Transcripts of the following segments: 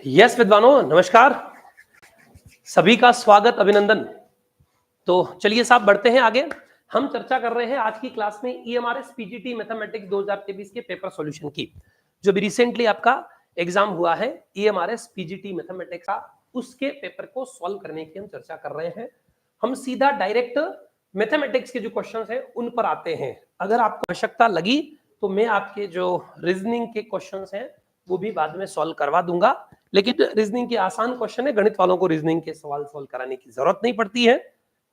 Yes विद्वानों, नमस्कार। सभी का स्वागत, अभिनंदन। तो चलिए साहब बढ़ते हैं आगे। हम चर्चा कर रहे हैं आज की क्लास में ईएमआरएस पीजीटी मैथमेटिक्स 2023 के पेपर सॉल्यूशन की, जो भी रिसेंटली आपका एग्जाम हुआ है ईएमआरएस पीजीटी मैथमेटिक्स का, उसके पेपर को सॉल्व करने की हम चर्चा कर रहे हैं। हम सीधा डायरेक्ट मैथमेटिक्स के जो क्वेश्चन हैं उन पर आते हैं। अगर आपको आवश्यकता लगी तो मैं आपके जो रीजनिंग के क्वेश्चन हैं वो भी बाद में सॉल्व करवा दूंगा, लेकिन रीजनिंग के आसान क्वेश्चन है, गणित वालों को रीजनिंग के सवाल सॉल्व कराने की जरूरत नहीं पड़ती है।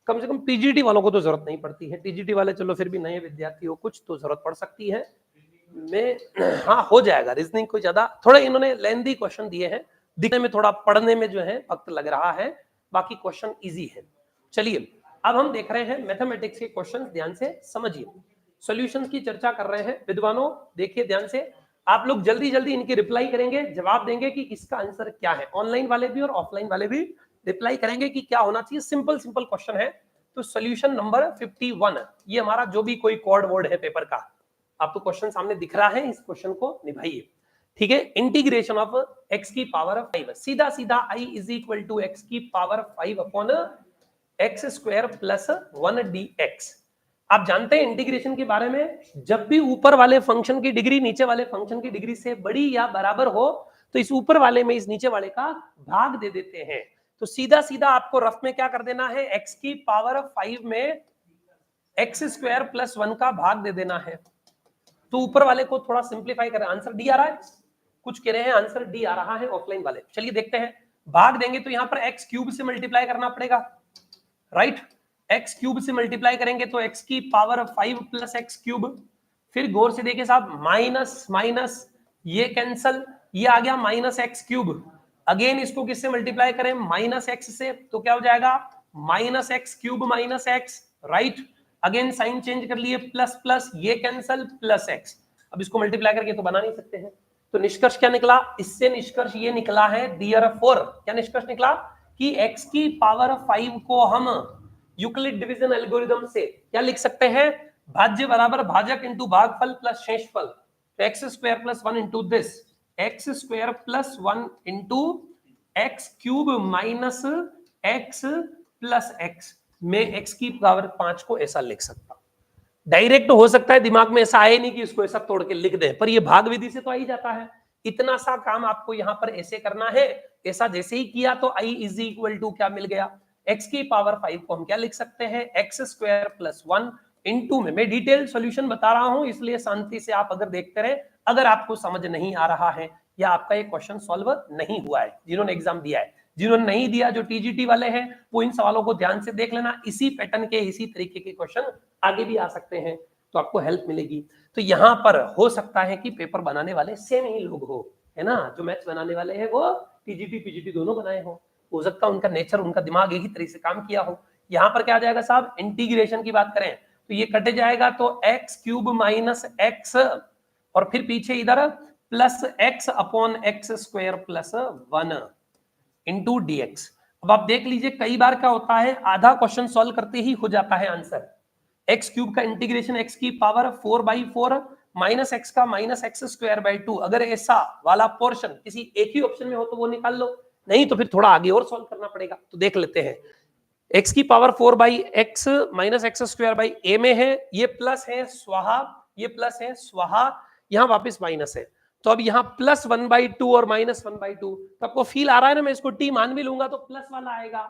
कम से कम पीजीटी वालों को तो जरूरत नहीं पड़ती है। टीजीटी वाले चलो फिर भी नए विद्यार्थी हो, कुछ तो जरूरत पड़ सकती है। मैं हाँ हो जाएगा। रीजनिंग को ज्यादा थोड़ा इन्होंने लेंथी क्वेश्चन दिए हैं, दिखने में थोड़ा पढ़ने में जो है वक्त लग रहा है, बाकी क्वेश्चन इजी है। चलिए अब हम देख रहे हैं मैथमेटिक्स के क्वेश्चन, ध्यान से समझिए। सॉल्यूशंस की चर्चा कर रहे हैं विद्वानों, देखिए ध्यान से। आप लोग जल्दी जल्दी इनके रिप्लाई करेंगे, जवाब देंगे कि इसका आंसर क्या है। ऑनलाइन वाले भी और ऑफलाइन वाले भी रिप्लाई करेंगे कि क्या होना चाहिए। सिंपल सिंपल क्वेश्चन है। तो सॉल्यूशन नंबर 51, ये हमारा जो भी कोई कोड वर्ड है पेपर का, आपको क्वेश्चन सामने दिख रहा है, इस क्वेश्चन को निभाइए। ठीक है, इंटीग्रेशन ऑफ x की पावर 5, सीधा सीधा i is equal to x की power 5 upon x square plus 1 dx। आप जानते हैं इंटीग्रेशन के बारे में, जब भी ऊपर वाले फंक्शन की डिग्री नीचे वाले फंक्शन की डिग्री से बड़ी या बराबर हो तो इस ऊपर वाले में इस नीचे वाले का भाग दे देते हैं। तो सीधा सीधा आपको रफ में क्या कर देना है, x की पावर 5 में एक्स स्क्वायर प्लस 1 का भाग दे देना है। तो ऊपर वाले को थोड़ा सिंप्लीफाई करें, आंसर डी आ रहा है। कुछ कह रहे हैं आंसर डी आ रहा है ऑफलाइन वाले। चलिए देखते हैं। भाग देंगे तो यहां पर एक्स क्यूब से मल्टीप्लाई करना पड़ेगा, राइट। एक्स क्यूब से मल्टीप्लाई करेंगे तो एक्स की पावर 5 प्लस एक्स क्यूब, फिर गौर से देखिए साहब, माइनस माइनस ये कैंसल, ये आ गया माइनस एक्स क्यूब। अगेन इसको किससे मल्टीप्लाई करें, माइनस एक्स से, तो क्या हो जाएगा minus x cube minus x, right. Again sine change कर लिए, प्लस प्लस ये कैंसल प्लस एक्स। अब इसको मल्टीप्लाई करके तो बना नहीं सकते हैं। तो निष्कर्ष क्या निकला, इससे निष्कर्ष ये निकला है देयरफॉर, क्या निष्कर्ष निकला कि x की पावर 5 को हम यूक्लिड डिवीजन एल्गोरिथम से क्या लिख सकते हैं, भाज्य बराबर भाजक इंटू भागफल प्लस शेषफल। तो x square plus 1 into this, x square plus 1 into x cube minus x plus x में x की पावर 5 को ऐसा लिख सकता। डायरेक्ट हो सकता है दिमाग में ऐसा आए नहीं कि इसको ऐसा तोड़ के लिख दे, पर ये भाग विधि से तो आ ही जाता है। इतना सा काम आपको यहां पर ऐसे करना है। ऐसा जैसे ही किया तो i इज इक्वल टू क्या मिल गया, x की पावर 5 को हम क्या लिख सकते हैं, एक्स स्क्वायर प्लस 1 इंटू में, मैं डिटेल सॉल्यूशन बता रहा हूं इसलिए शांति से आप अगर देखते रहे। अगर आपको समझ नहीं आ रहा है या आपका ये क्वेश्चन सॉल्व नहीं हुआ है, जिन्होंने एग्जाम दिया है, जिन्होंने नहीं दिया जो टीजीटी वाले हैं, वो इन सवालों को ध्यान से देख लेना। इसी पैटर्न के इसी तरीके के क्वेश्चन आगे भी आ सकते हैं, तो आपको हेल्प मिलेगी। तो यहां पर हो सकता है कि पेपर बनाने वाले सेम ही लोग हो, है ना। जो मैथ्स बनाने वाले हैं वो टीजीटी पीजीटी दोनों बनाए हो सकता है उनका नेचर, उनका दिमाग एक ही तरीके से काम किया हो। यहां पर क्या आ जाएगा साहब, इंटीग्रेशन की बात करें तो ये कट जाएगा, तो एक्स क्यूब माइनस एक्स और फिर पीछे इधर plus x upon x square plus 1 into dx. अब आप देख लीजिए कई बार क्या होता है, आधा क्वेश्चन सॉल्व करते ही हो जाता है आंसर। एक्स क्यूब का इंटीग्रेशन एक्स की पावर 4/4 माइनस एक्स का माइनस एक्स स्क्वायर बाई 2, अगर ऐसा वाला पोर्शन किसी एक ही ऑप्शन में हो तो वो निकाल लो, नहीं तो फिर थोड़ा आगे और सॉल्व करना पड़ेगा। तो देख लेते हैं, एक्स की power 4/x minus x square by a में है, ये प्लस है स्वाहा, ये प्लस है स्वाहा, यहां वापस माइनस है। तो अब यहाँ प्लस 1/2 और माइनस 1/2, तो आपको फील आ रहा है ना, मैं इसको टी मान भी लूंगा तो प्लस वाला आएगा।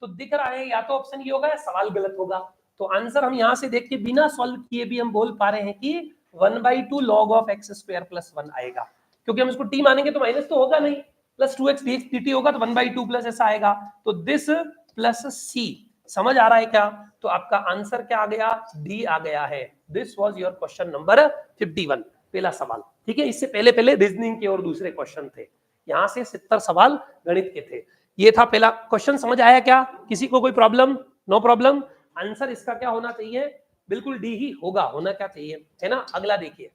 तो दिख रहा है या तो ऑप्शन ये होगा या सवाल गलत होगा। तो आंसर हम यहां से देख के बिना सॉल्व किए भी हम बोल पा रहे हैं कि 1/2 log of x square plus 1 आएगा, क्योंकि हम इसको टी मानेंगे तो माइनस तो होगा नहीं, प्लस 2x dx dt होगा तो 1/2 प्लस ऐसा आएगा। तो दिस प्लस सी, समझ आ रहा है क्या। तो आपका आंसर क्या आ गया, डी आ गया है। This was your question number 51, पहला सवाल। ठीक है, इससे पहले पहले रीजनिंग के और दूसरे क्वेश्चन थे, यहां से 70 सवाल गणित के थे। ये था पहला क्वेश्चन, समझ आया क्या, किसी को कोई प्रॉब्लम, नो प्रॉब्लम। आंसर इसका क्या होना चाहिए, बिल्कुल डी ही होगा, होना क्या चाहिए, है ना। अगला देखिए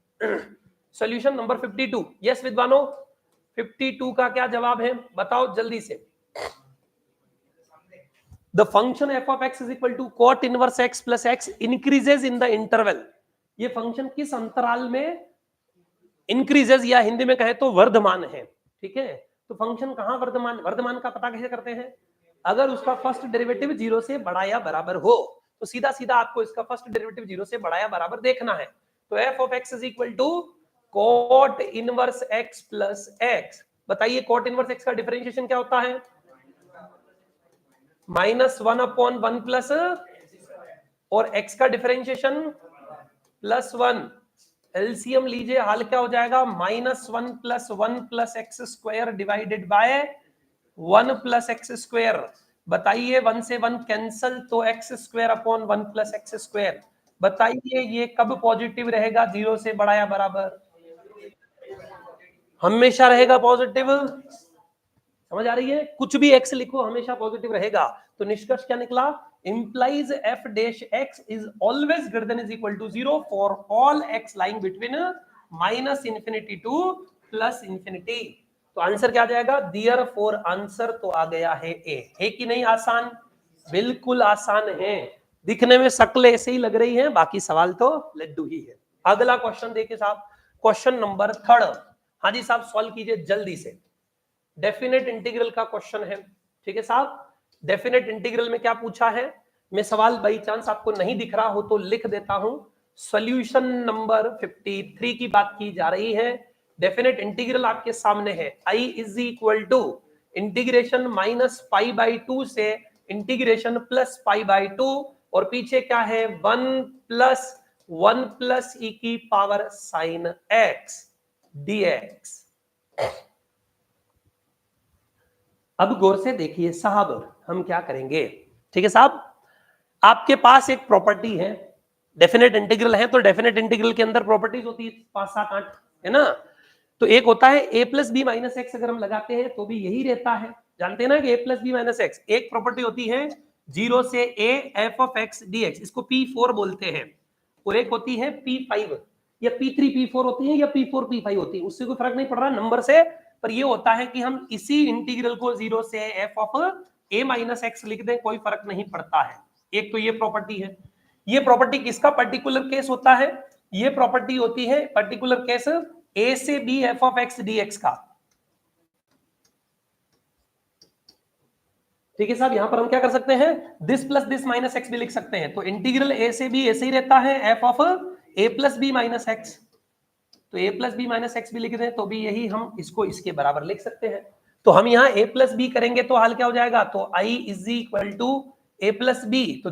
सॉल्यूशन नंबर 52। यस विद्वानों, 52 का क्या जवाब है बताओ जल्दी से। The function f of x is equal to cot inverse x plus x increases in the interval। ये फंक्शन किस अंतराल में इंक्रीजेस, या हिंदी में कहे तो वर्धमान है। ठीक है, तो फंक्शन कहां वर्धमान, वर्धमान का पता कैसे करते हैं? अगर उसका फर्स्ट डेरिवेटिव 0 से बड़ा या बराबर हो तो सीधा सीधा आपको इसका फर्स्ट डेरिवेटिव 0 से बड़ा या बराबर देखना है। तो f of x is equal to cot inverse x plus x। बताइए cot इनवर्स x का डिफरेंशिएशन क्या होता है? -1 अपॉन 1 प्लस, और x का डिफरेंशिएशन +1। एलसीएम लीजिए, हाल क्या हो जाएगा? -1 plus 1 plus x square divided by 1 plus x square. बताइए 1 से 1 कैंसल, तो x square upon 1 plus x square. बताइए ये कब पॉजिटिव रहेगा? 0 से बड़ा या बराबर? हमेशा रहेगा पॉजिटिव। समझ आ रही है? कुछ भी x लिखो हमेशा पॉजिटिव रहेगा। तो निष्कर्ष क्या निकला? implies f dash x is always greater than is equal to 0 for all x lying between -infinity to +infinity। तो आंसर क्या आ जाएगा? therefore आंसर तो आ गया है ए। है कि नहीं आसान? बिल्कुल आसान है। दिखने में शक्ल ऐसे ही लग रही है, बाकी सवाल तो लड्डू ही है। अगला क्वेश्चन देखिए साहब, क्वेश्चन नंबर 3। हाँ जी साहब, सॉल्व कीजिए जल्दी से। डेफिनेट इंटीग्रल का क्वेश्चन है। ठीक है साहब, डेफिनेट इंटीग्रल में क्या पूछा है? मैं सवाल बाई चांस आपको नहीं दिख रहा हो तो लिख देता हूं। सॉल्यूशन नंबर 53 की बात की जा रही है। डेफिनेट इंटीग्रल आपके सामने है। आई इज इक्वल टू इंटीग्रेशन -π/2 से इंटीग्रेशन +π/2, और पीछे क्या है? 1 प्लस e की पावर sin x dx। अब गौर से देखिए साहब, हम क्या करेंगे? ठीक है साहब, आपके पास एक प्रॉपर्टी है, डेफिनेट इंटीग्रल है, तो डेफिनेट इंटीग्रल के अंदर प्रॉपर्टीज होती है 5, 7, 8, है ना? तो एक होता है a plus B minus x, अगर हम लगाते हैं तो भी यही रहता है। जानते हैं ना कि a plus B minus x. एक प्रॉपर्टी होती है 0 से a f of x dx, इसको P4 बोलते हैं। और एक होती है P5 या P3 P4 होती है या P4 P5 होती है, उससे कोई फर्क नहीं पड़ रहा नंबर से। पर ये होता है कि हम इसी इंटीग्रल को 0 से f of a minus x लिख दें, कोई फर्क नहीं पड़ता है। एक तो ये प्रॉपर्टी है। ये प्रॉपर्टी किसका पर्टिकुलर केस होता है? ये प्रॉपर्टी होती है पर्टिकुलर केस a से b f of x dx का। ठीक है साहब, यहां पर हम क्या कर सकते हैं? This plus this minus x भी लिख सकते हैं। तो इंटीग्रल a से b ऐसे ही रहता है, f of a plus B minus x. तो a plus B minus x भी लिख दें तो भी यही हम इसको इसके बराबर लिख सकते हैं। तो हम यहाँ a प्लस बी करेंगे तो हाल क्या हो जाएगा? तो i is equal to a plus B, तो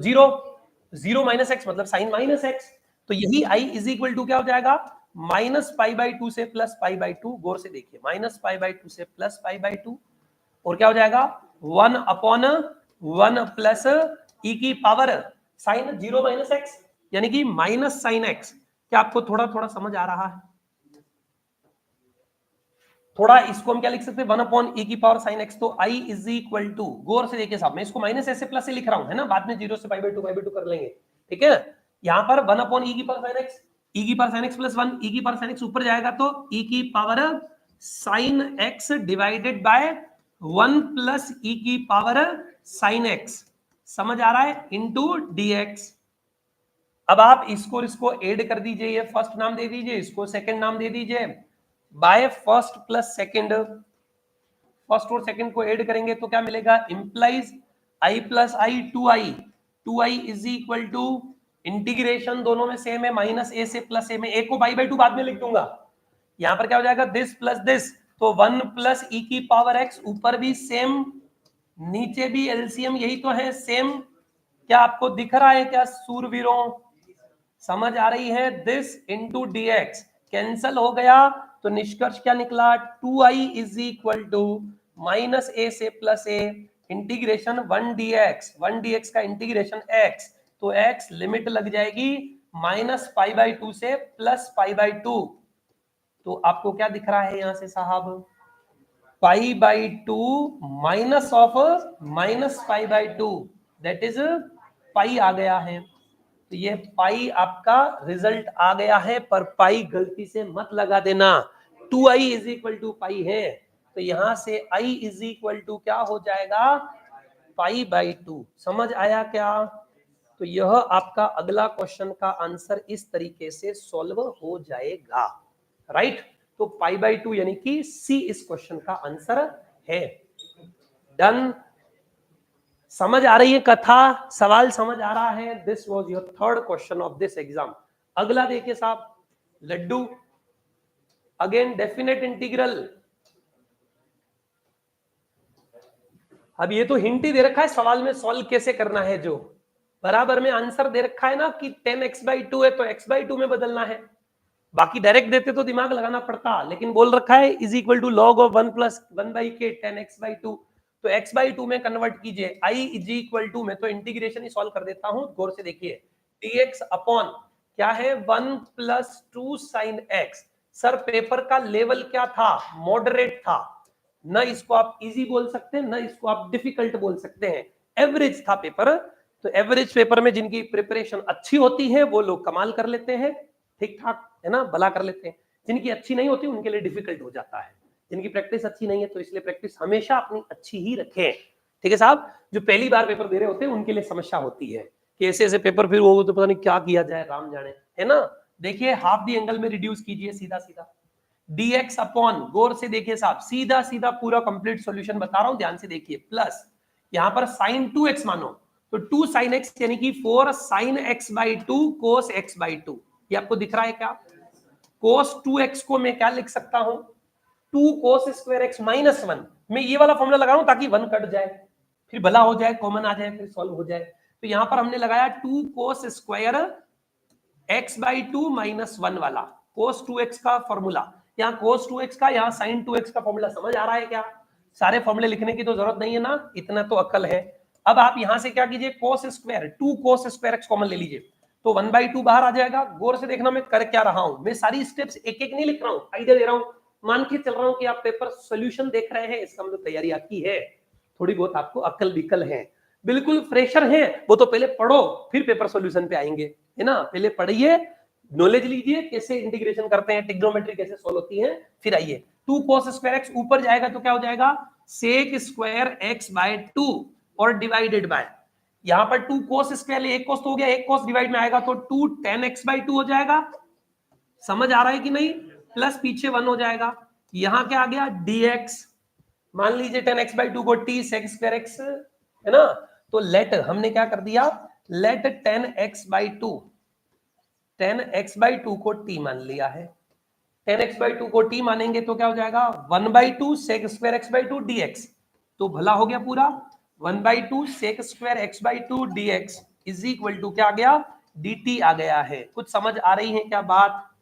0 माइनस एक्स मतलब साइन माइनस एक्स। तो यही i इज इक्वल टू क्या हो जाएगा? -π/2 से +π/2। गौर से देखिए, -π/2 से +π/2, और क्या हो जाएगा? 1 अपॉन 1 प्लस e की पावर साइन 0 माइनस एक्स, यानी कि माइनस साइन एक्स। क्या आपको थोड़ा थोड़ा समझ आ रहा है? थोड़ा इसको हम क्या लिख सकते हैं? 1 अपॉन e की पावर साइन एक्स। तो i इज इक्वल टू, गौर से देखिए साहब, मैं इसको माइनस ऐसे प्लस से लिख रहा हूं, है ना? बाद में 0 से π/2 कर लेंगे। ठीक है, यहां पर 1 अपॉन e की पावर साइन एक्स, e की power sine x plus 1, e की पावर साइन एक्स ऊपर जाएगा तो e की power sine x divided by 1 plus e की पावर साइन एक्स। समझ आ रहा है? Into dx। अब आप इसको ऐड कर दीजिए, ये फर्स्ट नाम दे दीजिए, इसको सेकंड नाम दे दीजिए। By first plus second, first और सेकंड को ऐड करेंगे तो क्या मिलेगा? Implies i plus I 2i is equal to integration दोनों में सेम है, -a से +a में, a को π/2 बाद में लिख दूंगा। यहां पर क्या हो जाएगा? दिस प्लस दिस, तो 1 प्लस e की पावर x, ऊपर भी सेम नीचे भी एलसीएम यही तो है सेम। क्या आपको दिख रहा है क्या सूरवीरों? समझ आ रही है? दिस इंटू dx कैंसल हो गया, तो निष्कर्ष क्या निकला? 2i is equal to -a से +a इंटीग्रेशन 1 dx का इंटीग्रेशन x, तो x लिमिट लग जाएगी -π/2 से +π/2। तो आपको क्या दिख रहा है यहां से साहब? π/2 minus of -π/2, that is pi आ गया है। तो ये पाई आपका रिजल्ट आ गया है, पर पाई गलती से मत लगा देना। 2i इज इक्वल टू पाई है, तो यहां से i इज इक्वल टू क्या हो जाएगा? π/2। समझ आया क्या? तो यह आपका अगला क्वेश्चन का आंसर इस तरीके से सॉल्व हो जाएगा, राइट? तो π/2 यानी कि सी इस क्वेश्चन का आंसर है। डन। समझ आ रही है कथा, सवाल समझ आ रहा है? This was your third question of this exam. अगला देखिए साहब, लड्डू, अगेन डेफिनेट इंटीग्रल। अब ये तो हिंट ही दे रखा है सवाल में सॉल्व कैसे करना है, जो बराबर में आंसर दे रखा है ना कि 10x/2 है तो x/2 में बदलना है। बाकी डायरेक्ट देते तो दिमाग लगाना पड़ता, लेकिन बोल रखा है is equal to log of 1 + 1/k 10x/2, तो x/2 में कन्वर्ट कीजिए। i इज इक्वल टू, मैं तो इंटीग्रेशन ही सॉल्व कर देता हूं, गौर से देखिए, dx अपॉन क्या है 1 + 2 sin x। सर पेपर का लेवल क्या था? मॉडरेट था। न इसको आप इजी बोल सकते हैं, न इसको आप डिफिकल्ट बोल सकते हैं, एवरेज था पेपर। तो एवरेज पेपर में जिनकी प्रिपरेशन अच्छी होती है वो लोग कमाल कर लेते हैं, ठीक ठाक है ना, भला कर लेते हैं। जिनकी अच्छी नहीं होती उनके लिए डिफिकल्ट हो जाता है। जिनकी प्रैक्टिस अच्छी नहीं है तो इसलिए प्रैक्टिस हमेशा अपनी अच्छी ही रखें, ठीक है साहब। जो पहली बार पेपर दे रहे होते हैं उनके लिए समस्या होती है कि ऐसे ऐसे पेपर फिर वो तो पता नहीं क्या किया जाए, राम जाने, है ना। देखिए हाफ दी एंगल में रिड्यूस कीजिए, सीधा सीधा dx अपॉन, गौर से देखिए साहब, सीधा सीधा पूरा कंप्लीट सॉल्यूशन बता रहा हूं, ध्यान से देखिए, प्लस यहां पर sin 2x मानो तो 2 sin x यानी कि 4 sin x/2 cos x/2। ये आपको दिख रहा है क्या? cos 2x को मैं क्या लिख सकता हूं? 2 cos square x - 1। मैं ये वाला फॉर्मूला लगा रहा हूं ताकि 1 कट जाए, फिर भला हो जाए, कॉमन आ जाए, फिर सॉल्व हो जाए। तो यहां पर हमने लगाया 2 cos square x/2 - 1 वाला cos 2x का फॉर्मूला। यहाँ cos 2x का, यहाँ sin 2x का फॉर्मूला समझ आ रहा है क्या? सारे फॉर्मूले लिखने की तो जरूरत नहीं है ना, इतना तो अकल है। अब आप यहां से क्या कीजिए, cos square 2 cos square x common ले लीजिए, तो 1/2 बाहर आ जाएगा। गौर से देखना मैं कर क्या रहा हूं, मैं सारी स्टेप्स एक एक नहीं लिख रहा हूं, आइडिया दे रहा हूं। मान के चल रहा हूं कि आप पेपर सोल्यूशन देख रहे हैं, इसका मतलब तैयारी आपकी है, थोड़ी बहुत आपको अकल विकल है। बिल्कुल फ्रेशर है वो तो पहले पढ़ो, फिर पेपर सोल्यूशन पे आएंगे, है ना। पहले पढ़िए, नॉलेज लीजिए कैसे इंटीग्रेशन करते हैं, ट्रिग्नोमेट्री कैसे सॉल्व होती है, फिर आइए। 2 cos स्क्वायर x ऊपर जाएगा तो क्या हो जाएगा, sec स्क्वायर x/2 और डिवाइडेड बाय, यहां पर 2 cos स्क्वायर, एक cos तो हो गया, एक cos डिवाइड में आएगा तो 2 tan x/2 हो जाएगा। समझ आ रहा है कि नहीं? प्लस पीछे 1 हो जाएगा, यहां क्या आ गया dx, मान लीजिए 10 x/2 को t sec स्क्वायर x, है ना। तो लेट हमने क्या कर दिया, लेट 10 x/2 को t मान लिया है। 10 x/2 को t मानेंगे तो क्या हो जाएगा, 1/2 sec स्क्वायर x/2 dx, तो भला हो गया पूरा। 1/2 sec square x/2 dx is equal to क्या आ गया, dt आ गया है। कुछ समझ आ रही है क्या बात?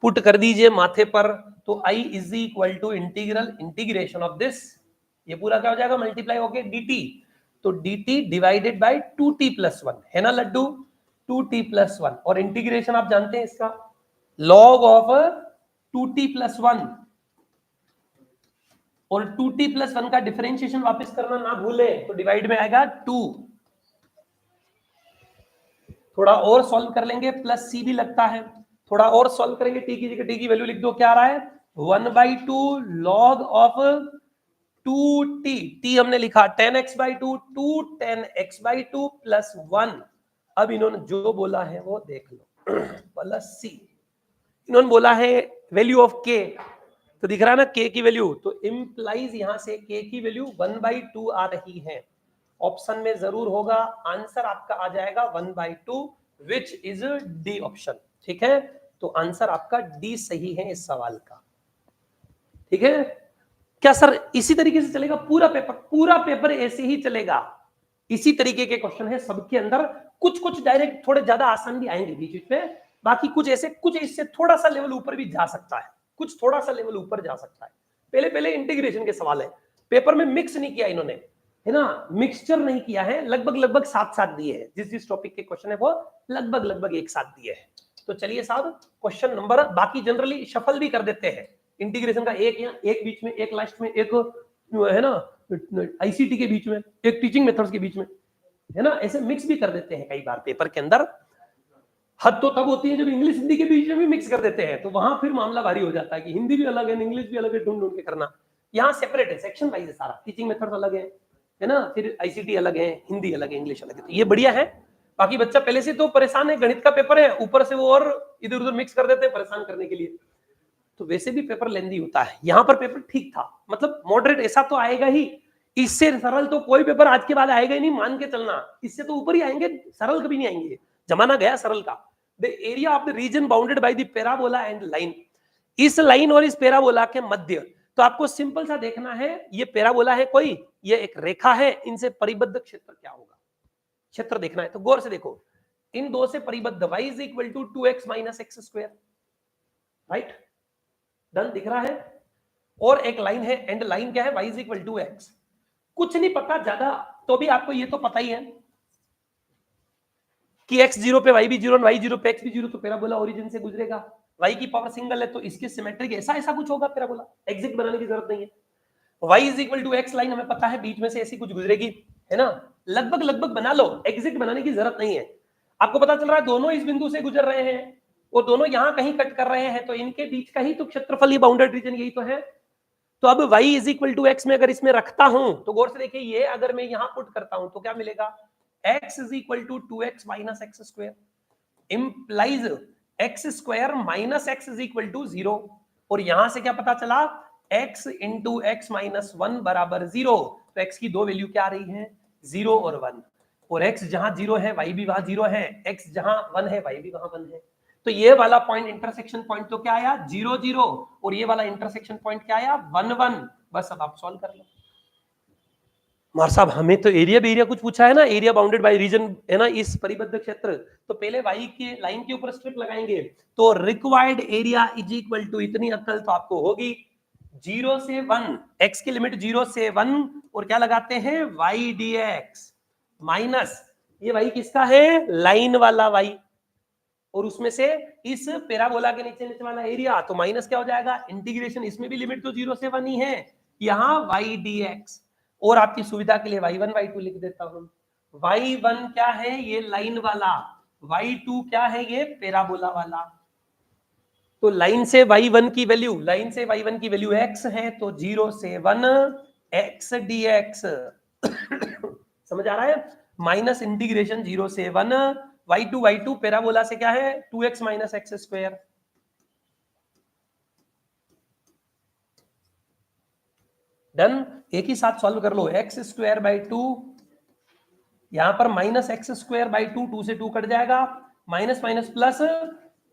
पुट कर दीजिए माथे पर, तो i is equal to integration of this, ये पूरा क्या हो जाएगा, मल्टीप्लाई हो गया dt, तो dt डिवाइडेड बाय 2t + 1, है ना लड्डू, 2t + 1। और इंटीग्रेशन आप जानते हैं इसका, log ऑफ 2t + 1, और 2t + 1 का डिफरेंशिएशन वापस करना ना भूलें, तो डिवाइड में आएगा 2। थोड़ा और सॉल्व कर लेंगे, प्लस c भी लगता है, थोड़ा और सॉल्व करेंगे, t की जगह t की वैल्यू लिख दो, क्या आ रहा है 1/2 log ऑफ 2t, t हमने लिखा 10x/2, 2 10x/2 + 1। अब इन्होंने जो बोला है वो देख लो, प्लस c, इन्होंने बोला है वैल्यू ऑफ k, तो दिख रहा है ना k की वैल्यू, तो इंप्लाइज यहां से k की वैल्यू 1/2 आ रही है। ऑप्शन में जरूर होगा, आंसर आपका आ जाएगा 1/2, विच इज डी ऑप्शन, ठीक है। तो आंसर आपका डी सही है इस सवाल का, ठीक है। क्या सर इसी तरीके से चलेगा पूरा पेपर? पूरा पेपर ऐसे ही चलेगा, इसी तरीके के क्वेश्चन है सबके अंदर। कुछ कुछ डायरेक्ट थोड़े ज्यादा आसान भी आएंगे बीच बीच में, बाकी कुछ ऐसे, कुछ इससे थोड़ा सा लेवल ऊपर भी जा सकता है, कुछ थोड़ा सा लेवल ऊपर जा सकता है। पहले पहले इंटीग्रेशन के सवाल है, पेपर में मिक्स नहीं किया इन्होंने, है ना, मिक्सचर नहीं किया है, लगभग लगभग साथ साथ दिए हैं, जिस जिस टॉपिक के क्वेश्चन है वो लगभग लगभग एक साथ दिए हैं। तो चलिए साहब क्वेश्चन नंबर, बाकी जनरली शफल भी कर देते हैं, इंटीग्रेशन का एक या एक बीच में, एक लास्ट में, एक है ना आईसीटी के बीच में, एक टीचिंग मेथड्स के बीच में, है ना, ऐसे मिक्स भी कर देते हैं कई बार पेपर के अंदर। हद तो तब होती है जब इंग्लिश हिंदी के बीच में भी मिक्स कर देते हैं, तो वहां फिर मामला भारी हो जाता है कि हिंदी भी अलग है, इंग्लिश भी अलग है, ढूंढ ढूंढ के करना। यहाँ सेपरेट है, सेक्शन वाइज है सारा, टीचिंग मेथड्स अलग है ना, फिर आईसीटी अलग है, हिंदी अलग है, इंग्लिश अलग है, तो ये बढ़िया है। बाकी बच्चा पहले से तो परेशान है, गणित का पेपर है, ऊपर से वो और इधर उधर मिक्स कर देते हैं परेशान करने के लिए। तो वैसे भी पेपर लेंदी होता है। यहां पर पेपर ठीक था, मतलब मॉडरेट, ऐसा तो आएगा ही, इससे सरल तो कोई पेपर आज के बाद आएगा ही नहीं, मान के चलना, इससे तो ऊपर ही आएंगे, सरल कभी नहीं आएंगे, जमाना गया सरल का। The area of the reason bounded by the parabola and line, इस लाइन और इस पैराबोला के मध्य, तो आपको सिंपल सा देखना है, ये पैराबोला है कोई, ये एक रेखा है, इनसे परिबद्ध क्षेत्र क्या होगा, क्षेत्र देखना है। तो गौर से देखो, इन दो से परिबद्ध y is equal to 2x minus x square, right, done, दिख रहा है। और एक लाइन है, एंड लाइन क्या है, y is equal to x. कुछ नहीं पता ज्यादा, तो भी आपको ये तो पता ही है कि x जीरो पे y भी जीरो, y जीरो पे x भी जीरो, तो पैराबोला ओरिजिन से गुजरेगा, y की पावर सिंगल है तो इसके सिमेट्रिक ऐसा ऐसा कुछ होगा पैराबोला, एग्जैक्ट बनाने की जरूरत नहीं है। y is equal to x line हमें पता है बीच में से ऐसी कुछ गुजरेगी, है ना, लगभग लगभग बना लो, एग्जैक्ट बनाने की जरूरत नहीं है। आपको पता चल रहा है दोनों इस बिंदु से गुजर रहे हैं और दोनों यहां कहीं कट कर रहे हैं, तो इनके बीच का ही तो क्षेत्रफल, ये बाउंडेड रीजन यही तो है। तो अब y is equal to x में अगर इसमें रखता हूं, तो गौर से देखिए, ये अगर मैं यहां पुट करता हूं तो क्या मिलेगा, x is equal to 2x minus x square, implies x square minus x is equal to 0, और यहां से क्या पता चला, x इंटू एक्स माइनस 1 बराबर 0, तो x की दो वैल्यू क्या आ रही है, 0 और 1, और x जहां 0 है y भी वहां 0 है, x जहां 1 है y भी वहां 1 है, तो ये वाला पॉइंट इंटरसेक्शन पॉइंट तो क्या आया, 0 0, और ये वाला इंटरसेक्शन पॉइंट क्या आया, 1 1। बस अब आप सॉल्व कर लो। मार साहब हमें तो एरिया भी एरिया कुछ पूछा है ना, एरिया बाउंडेड बाय रीजन, है ना, इस परिबद्ध क्षेत्र, तो पहले y के लाइन के ऊपर स्ट्रिप लगाएंगे, तो required area is equal to, इतनी अक्ल तो आपको होगी, 0 से 1, x की लिमिट 0 से 1, और क्या लगाते हैं, y dx माइनस, ये y किसका है, लाइन वाला y, और उसमें से इस पैराबोला के नीचे नीचे वाला एरिया, तो माइनस क्या हो जाएगा, इंटीग्रेशन, इसमें भी लिमिट तो 0 से 1 ही है, यहाँ y dx, और आपकी सुविधा के लिए y1 y2 लिख देता हूं, y1 क्या है, ये लाइन वाला, y2 क्या है, ये पैराबोला वाला। तो लाइन से y1 की वैल्यू, लाइन से y1 की वैल्यू x है, तो 0 से 1 x dx समझ आ रहा है, माइनस इंटीग्रेशन 0 से 1 y2 पैराबोला से क्या है, 2x minus x square, done, एक ही साथ सॉल्व कर लो, एक्स स्क्वायर बाई 2, यहां पर माइनस एक्स स्क्वायर बाई 2, 2 से 2 कट जाएगा, minus minus plus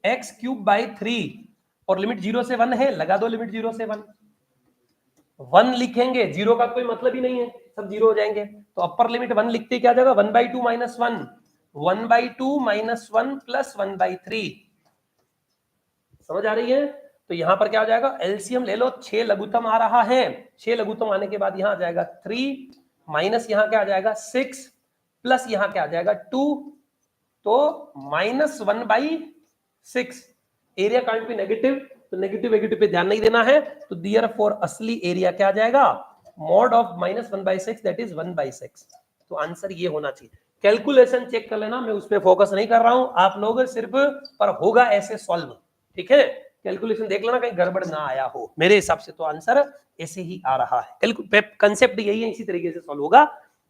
x cube by 3, और लिमिट 0 से 1 है, लगा दो लिमिट 0 से 1, 1 लिखेंगे, 0 का कोई मतलब ही नहीं है, सब 0 हो जाएंगे, तो अपर लिमिट 1 लिखते क्या जाएगा, 1/2 माइनस 1, 1/2 माइनस 1 प्लस 1/3, समझ आ रही है। तो यहां पर क्या हो जाएगा, एलसीएम ले लो, 6 लघुत्तम आ रहा है, 6 लघुत्तम आने के बाद यहां आ जाएगा 3 माइनस यहां क्या आ जाएगा 6 प्लस यहां क्या आ जाएगा 2, तो -1/6, एरिया कांट बी नेगेटिव, तो नेगेटिव नेगेटिव पे ध्यान नहीं देना है, तो देयरफॉर असली एरिया क्या आ जाएगा, मॉड ऑफ -1/6 दैट इज 1/6, तो आंसर ये होना चाहिए। कैलकुलेशन चेक कर लेना, मैं उस पर फोकस नहीं कर रहा हूं, आप लोग सिर्फ पर होगा ऐसे सॉल्व, ठीक है, कैलकुलेशन देख लेना कहीं गड़बड़ ना आया हो, मेरे हिसाब से तो आंसर ऐसे ही आ रहा है, कंसेप्ट यही है, इसी तरीके से सॉल्व होगा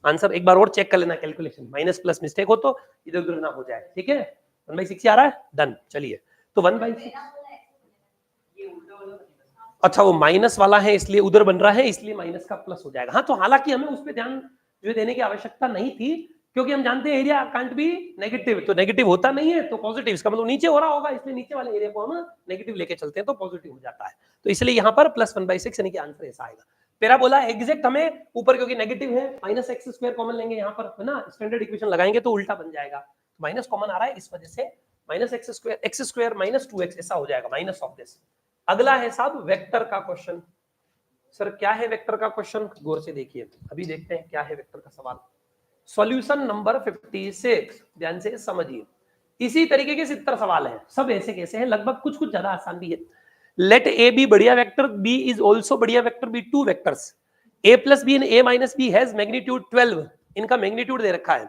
आंसर। एक बार और चेक कर लेना कैलकुलेशन, माइनस प्लस मिस्टेक हो तो इधर उधर ना हो जाए, ठीक है। 1/6 आ रहा है, डन, चलिए, तो 1/6, अच्छा वो माइनस वाला है इसलिए उधर बन रहा है, इसलिए माइनस का प्लस हो जाएगा, हाँ, तो हालांकि हमें उस पर ध्यान जो देने की आवश्यकता नहीं थी, क्योंकि हम जानते हैं एरिया कांट बी नेगेटिव, तो नेगेटिव होता नहीं है तो पॉजिटिव, इसका मतलब नीचे हो रहा होगा, इसलिए नीचे वाले एरिया को हम नेगेटिव लेके चलते हैं तो पॉजिटिव हो जाता है, तो इसलिए यहाँ पर +1/6 यानी कि आंसर ऐसा आएगा। पैराबोला एग्जैक्ट हमें ऊपर क्योंकि नेगेटिव है, -x² कॉमन लेंगे यहाँ पर, है ना, स्टैंडर्ड इक्वेशन लगाएंगे तो उल्टा बन जाएगा, माइनस कॉमन आ रहा है इस वजह से -x² माइनस 2x ऐसा हो जाएगा, माइनस ऑफ दिस। अगला है साहब वेक्टर का क्वेश्चन। सर क्या है वेक्टर का क्वेश्चन, गौर से देखिए, अभी देखते हैं क्या है वेक्टर का सवाल। सॉल्यूशन नंबर 56, ध्यान से समझिए, इसी तरीके के 70 सवाल हैं, सब ऐसे कैसे हैं, लगभग कुछ कुछ ज्यादा आसान भी है। लेट ए बी बढ़िया वेक्टर, बी इज ऑल्सो बढ़िया vector, be two vectors, a plus B and a minus B has magnitude 12, इनका मैग्नीट्यूड दे रखा है,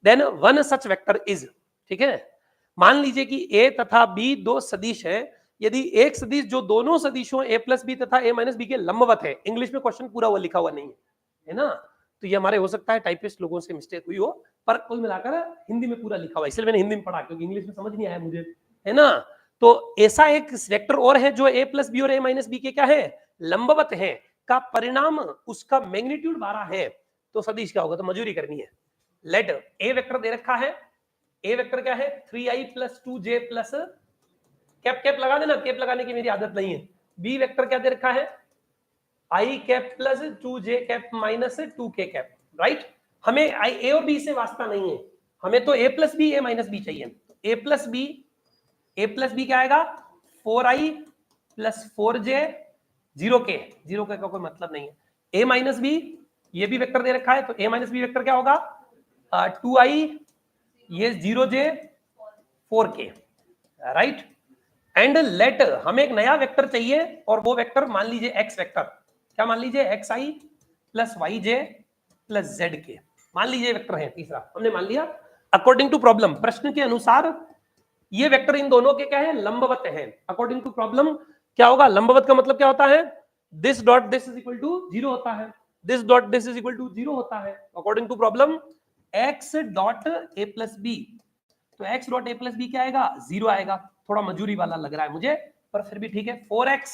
then one such vector is, ठीक है। मान लीजिए कि a तथा b दो सदिश है, यदि एक सदिश जो दोनों सदिशों a प्लस बी तथा a माइनस बी के लंबवत है, इंग्लिश में क्वेश्चन पूरा वो लिखा हुआ नहीं है ना, तो ये हमारे हो सकता है टाइपिस्ट लोगों से मिस्टेक हुई हो, पर कुल मिलाकर हिंदी में पूरा लिखा हुआ है, इसलिए मैंने हिंदी में पढ़ा क्योंकि इंग्लिश में समझ नहीं आया मुझे, है ना। तो ऐसा एक वेक्टर और है जो a प्लस बी और a माइनस बी के क्या है, लंबवत है, का परिणाम उसका मैग्नीट्यूड 12 है, तो सदिश क्या होगा, तो मजूरी करनी है। लेट a वेक्टर दे रखा है, a वेक्टर क्या है 3i plus 2j plus cap cap लगा देना, कैप लगाने की मेरी आदत नहीं है। b वेक्टर क्या दे रखा है i cap plus 2j cap minus 2k cap, right. हमें a और b से वास्ता नहीं है, हमें तो a plus B a minus B चाहिए। a प्लस बी क्या आएगा 4i plus 4j 0k, 0k का कोई मतलब नहीं है। a माइनस बी ये भी वेक्टर दे रखा है, तो a माइनस बी वेक्टर क्या होगा 2i ये 0j 4k, right. And let हमें एक नया वेक्टर चाहिए और वो वेक्टर मान लीजिए x वेक्टर, क्या मान लीजिए xi plus yj plus zk मान लीजिए वेक्टर है तीसरा, हमने मान लिया अकॉर्डिंग टू प्रॉब्लम, प्रश्न के अनुसार ये वेक्टर इन दोनों के क्या है, लंबवत है। अकॉर्डिंग टू प्रॉब्लम क्या होगा, लंबवत का मतलब क्या होता है, this dot this is equal to 0 होता है, this dot this is equal to 0 होता है। According to problem x dot a plus B, तो x dot a plus B क्या आएगा 0 आएगा। थोड़ा मजूरी वाला लग रहा है मुझे, पर फिर भी ठीक है। 4x